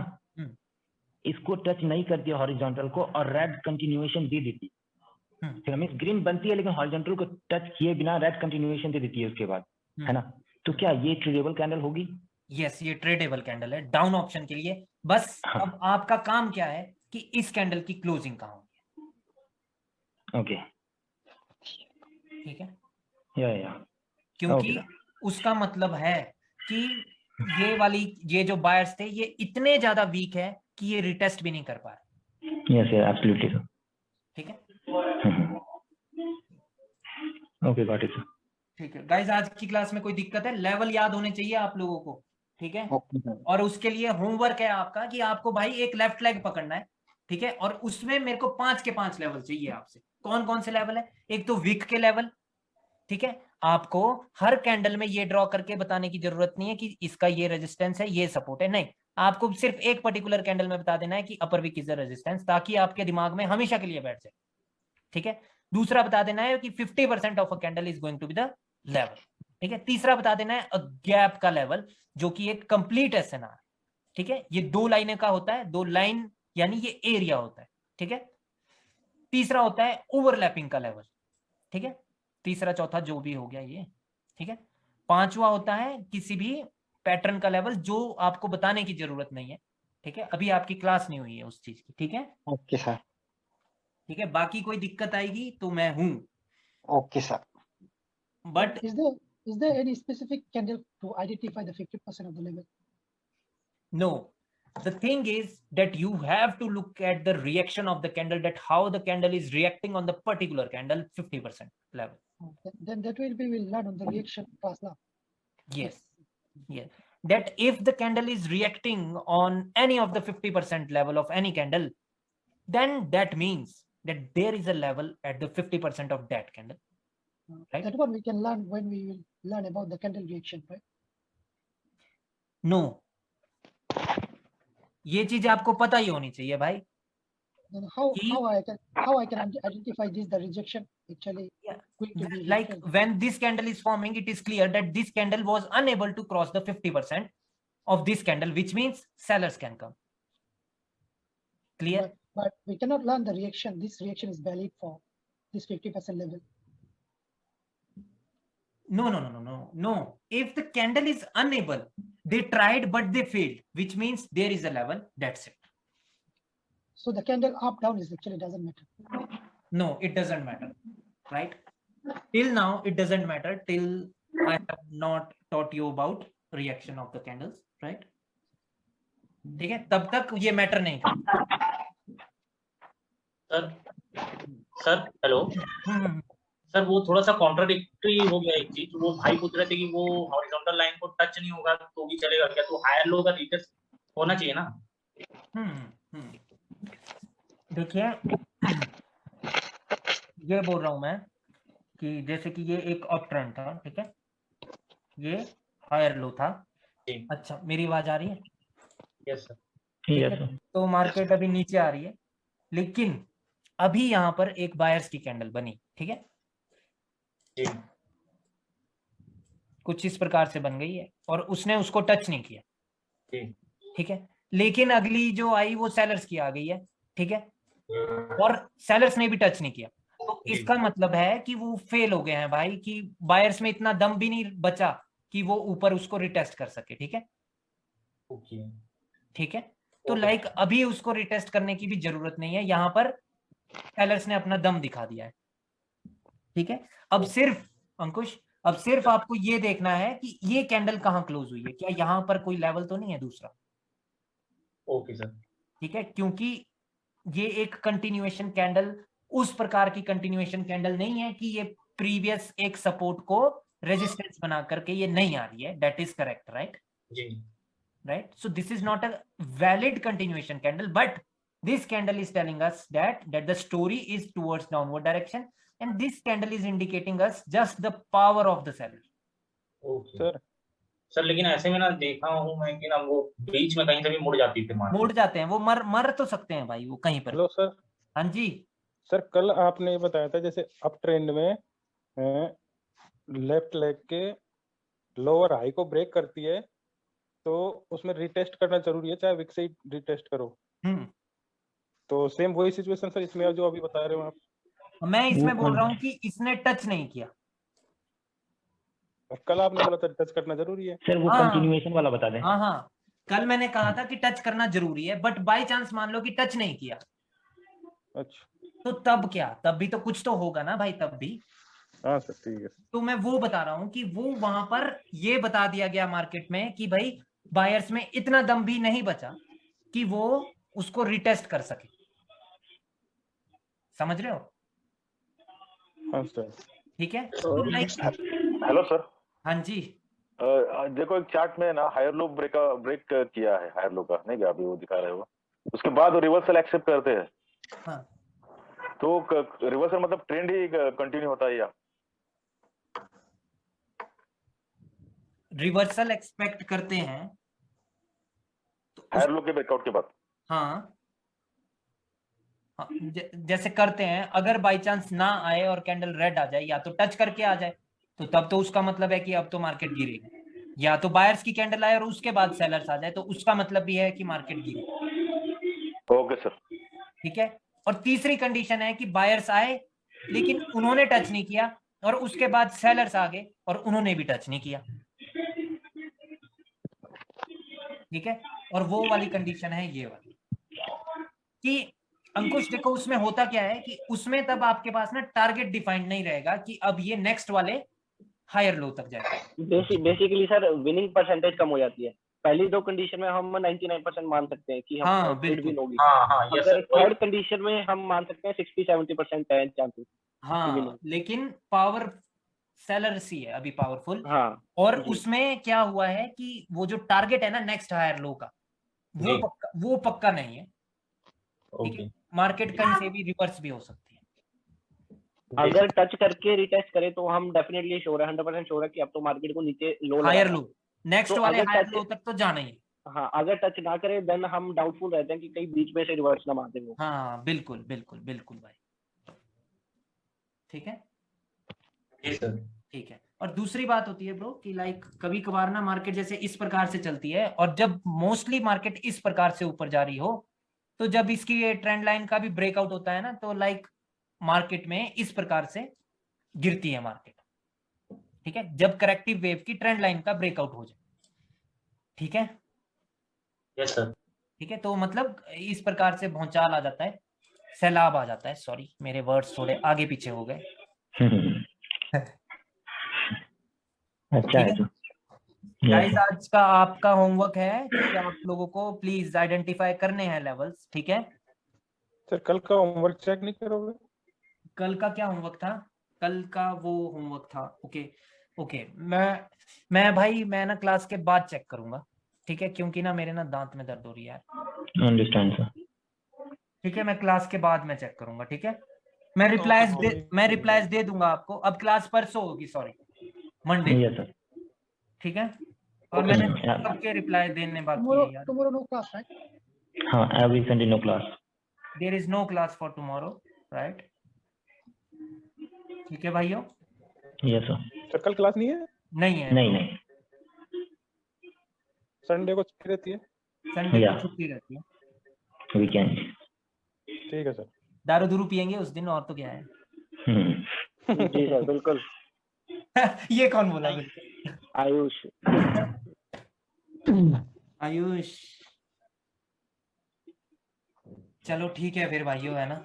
इसको टच नहीं करती है हॉरिजॉन्टल को और रेड कंटिन्यूएशन दे देती है। फिर हमें ग्रीन बनती है लेकिन हॉरिजॉन्टल को टच किए बिना रेड कंटिन्यूएशन दे देती है उसके बाद, है ना, तो क्या ये ट्रेडेबल कैंडल होगी? यस, ये ट्रेडेबल कैंडल है डाउन ऑप्शन के लिए। बस अब आपका काम क्या है कि इस कैंडल की क्लोजिंग कहाँ होगी। ओके ठीक है, या क्योंकि उसका मतलब है कि ये जो बायर्स थे ये इतने ज्यादा वीक है कि ये रिटेस्ट भी नहीं कर पा रहे। Yes absolutely sir. ठीक है, ओके गॉट इट सर। ठीक है गाइस, आज की क्लास में कोई दिक्कत है? लेवल याद होने चाहिए आप लोगों को, ठीक है। और उसके लिए होमवर्क है आपका कि आपको भाई एक लेफ्ट लेग पकड़ना है, ठीक है, और उसमें मेरे को 5 के 5 लेवल चाहिए आपसे। कौन कौन से लेवल है? एक तो विक के लेवल, ठीक है, आपको हर कैंडल में ये ड्रॉ करके बताने की जरूरत नहीं है कि इसका ये रेजिस्टेंस है, ये सपोर्ट है, नहीं, आपको सिर्फ एक पर्टिकुलर कैंडल में बता देना है कि अपर विक इज द रेजिस्टेंस, ताकि आपके दिमाग में हमेशा के लिए बैठ जाए। ठीक है, दूसरा बता देना है कि 50% of a candle is going to be the level. ठीक है, तीसरा बता देना है गैप का लेवल, जो कि एक कंप्लीट एसएनआर। ठीक है, ये 2 लाइनें का होता है, 2 लाइन यानी ये एरिया होता है। ठीक है, तीसरा होता है ओवरलैपिंग का लेवल। ठीक है, तीसरा चौथा जो भी हो गया ये। ठीक है, पांचवा होता है किसी भी पैटर्न का लेवल, जो आपको बताने की जरूरत नहीं है। ठीक है, अभी आपकी क्लास नहीं हुई है उस चीज की। ठीक है, ओके सर। ठीक है, बाकी कोई दिक्कत आएगी तो मैं हूं। Okay sir. But is there any specific candle to identify the 50% of the level? No, the thing is that you have to look at the reaction of the candle, that how the candle is reacting on the particular candle 50% level. Then that will be will learn on the reaction class now. Yes, yes, that if the candle is reacting on any of the 50% level of any candle, then that means that there is a level at the 50% of that candle. Right? That one we can learn when we will learn about the candle reaction, right? No, ये चीज आपको पता ही होनी चाहिए भाई। Then how I can identify this the rejection actually going to be like when this candle is forming, it is clear that this candle was unable to cross the 50% of this candle, which means sellers can come. Clear? But we cannot learn the reaction. This reaction is valid for this 50% level. No. If the candle is unable, they tried but they failed, which means there is a level. That's it. So the candle up down is actually doesn't matter. No, it doesn't matter, right? Till now it doesn't matter, till I have not taught you about reaction of the candles, right? ठीक है, तब तक ये matter नहीं करता। Sir hello sir, वो थोड़ा सा कॉन्ट्राडिक्टरी हो गया एक चीज। वो भाई पूछ रहे थे कि वो हॉरिजॉन्टल लाइन को टच नहीं होगा तो भी चलेगा क्या? तो हायर लो का रिटेस्ट होना चाहिए ना। देखिए, ये बोल रहा हूं मैं कि जैसे कि ये एक अप ट्रेंड था, ठीक है, ये हायर लो था। अच्छा, मेरी आवाज आ रही है? Yes sir. ठीक है, तो मार्केट अभी नीचे आ रही है, लेकिन अभी यहाँ पर एक बायर्स की कैंडल बनी, ठीक है, कुछ इस प्रकार से बन गई है और उसने उसको टच नहीं किया, ठीक है, लेकिन अगली जो आई वो सेलर्स की आ गई है, ठीक है, और सेलर्स ने भी टच नहीं किया, तो इसका मतलब है कि वो फेल हो गए हैं भाई, कि बायर्स में इतना दम भी नहीं बचा कि वो ऊपर उसको रिटेस्ट कर सके, ठीक है, ठीक है, तो लाइक अभी उसको रिटेस्ट करने की भी जरूरत नहीं है, यहाँ पर सेलर्स ने अपना दम दिखा दिया है, ठीक है। अब सिर्फ अंकुश, अब सिर्फ आपको ये देखना है कि ये कैंडल कहाँ क्लोज हुई है, क्या यहाँ पर कोई लेवल तो नहीं है दूसरा, ओके सर, ठीक है, क्योंकि ये एक कंटिन्यूएशन कैंडल उस प्रकार की कंटिन्यूएशन कैंडल नहीं है कि ये प्रीवियस एक सपोर्ट को रेजिस्टेंस बना करके ये नहीं आ रही है, that is correct, right ji, right, so this is not a valid continuation candle, but this candle is telling us that the story is towards downward direction, and this candle is indicating us just the power of the seller. Sir sir लेकिन ऐसे में ना देखा हूँ मैं कि ना वो बीच में कहीं से भी मुड़ जाती थी, मुड़ जाते हैं वो, मर तो सकते हैं भाई वो कहीं पर। Hello sir. हाँ जी सर, कल आपने ये बताया था जैसे अप ट्रेंड में लेफ्ट लेग के लोअर हाई को ब्रेक करती है तो उसमें रिटेस्ट करना जरूरी है, चाहे विक से ही रिटेस्ट करो। तो सेम वही सिचुएशन सर इसमें जो अभी बता रहे हो आप। मैं इसमें बोल रहा हूँ कि इसने टच नहीं किया, कल आपने बोला था टच करना जरूरी है सर, वो कंटिन्यूएशन वाला बता दें। हाँ हाँ, कल मैंने कहा था कि टच करना जरूरी है, बट बाय चांस मान लो कि टच नहीं किया, अच्छा, तो तब क्या, तब भी तो कुछ तो होगा ना भाई, तब भी। हाँ सर ठीक है। तो मैं वो बता रहा हूँ कि वो वहां पर ये बता दिया गया मार्केट में कि भाई बायर्स में इतना दम भी नहीं बचा कि वो उसको रिटेस्ट कर सके, समझ रहे हो? हाँ सर ठीक है, तो लाइक हेलो सर। हाँ जी, देखो एक चार्ट में ना हायर लो ब्रेक किया है, हायर लो का नहीं क्या अभी वो दिखा रहे हो, उसके बाद वो रिवर्सल एक्सेप्ट करते हैं। हाँ। तो रिवर्सल मतलब ट्रेंड ही कंटिन्यू होता है या रिवर्सल एक्सपेक्ट करते हैं तो हायर लो के ब्रेकआउट के बाद? हाँ, जैसे करते हैं, अगर बाय चांस ना आए और कैंडल रेड आ जाए या तो टच करके आ जाए, तो तब तो उसका मतलब है कि अब तो मार्केट गिरेगी, या तो बायर्स की कैंडल आए और उसके बाद सेलर्स आ जाए तो उसका मतलब भी है कि मार्केट गिरेगी। ओके सर, ठीक है। और तीसरी कंडीशन है कि बायर्स आए लेकिन उन्होंने टच नहीं किया और उसके बाद सेलर्स आ गए और उन्होंने भी टच नहीं किया, ठीक है। और वो वाली कंडीशन है ये वाली कि अंकुश देखो उसमें होता क्या है कि उसमें तब आपके पास ना टारगेट डिफाइंड नहीं रहेगा कि अब ये नेक्स्ट वाले हायर लो तक जाएगा। बेसिकली सर विनिंग परसेंटेज कम हो जाती है। पहली दो कंडीशन में हम 99% मान सकते हैं कि हम विन होगी। अगर थर्ड कंडीशन में हम मान सकते हैं 60-70% है चांसेस। हाँ, लेकिन पावर सेलर्स ही है अभी पावरफुल। हाँ, और उसमें क्या हुआ है कि वो जो टारगेट है ना नेक्स्ट हायर लो का, वो पक्का नहीं है, ठीक है। मार्केट कहीं से भी रिवर्स भी हो सकती है। अगर टच करके रिटेस्ट करे तो हम डेफिनेटली श्योर है, 100% श्योर है कि अब तो मार्केट को नीचे लो हायर लो, नेक्स्ट वाले हायर लो तक तो जाना ही है। हाँ, अगर टच ना करे देन हम डाउटफुल रहते हैं कि कहीं बीच में से रिवर्स ना मार दे वो। हाँ बिल्कुल बिल्कुल बिल्कुल भाई, ठीक है ठीक है। और दूसरी बात होती है ब्रो कि लाइक कभी कभार ना मार्केट जैसे इस प्रकार से चलती है और जब मोस्टली मार्केट इस प्रकार से ऊपर जा रही हो, तो जब इसकी ये ट्रेंड लाइन का भी ब्रेकआउट होता है ना, तो लाइक मार्केट में इस प्रकार से गिरती है मार्केट, ठीक है, जब करेक्टिव वेव की ट्रेंड लाइन का ब्रेकआउट हो जाए, ठीक है। Yes sir. ठीक है, तो मतलब इस प्रकार से भौचाल आ जाता है, सैलाब आ जाता है, सॉरी मेरे वर्ड्स थोड़े आगे पीछे हो गए। अच्छा है। तो गाइस आज का आपका होमवर्क है कि आप लोगों को प्लीज आइडेंटिफाई करने हैं लेवल्स, ठीक है। सर कल का होमवर्क चेक नहीं करोगे? कल का क्या होमवर्क था? कल का वो होमवर्क था, ओके मैं भाई मैं ना क्लास के बाद चेक करूंगा, ठीक है, क्योंकि ना मेरे ना दांत में दर्द हो रही है। Understand sir. ठीक है, मैं क्लास के बाद में चेक करूंगा, ठीक है। मैं रिप्लाईज दे दूंगा आपको। अब क्लास परसों होगी, सॉरी मंडे। Yes sir. ठीक है, और मैंने सबके रिप्लाई देने बाकी है यार। Tomorrow no class, right? हाँ, every Sunday no class. There is no class for tomorrow, right? ठीक है भाइयों? Yes sir. सर कल क्लास नहीं है? नहीं है। नहीं। संडे को छुट्टी रहती है? संडे को छुट्टी रहती है। वीकेंड। ठीक है सर। दारू दूरू पियेंगे उस दिन, और तो क्या है। जी सर बिल्कुल। ये कौन बोला? आयुष। आयुष, चलो ठीक है फिर भाइयों, है ना?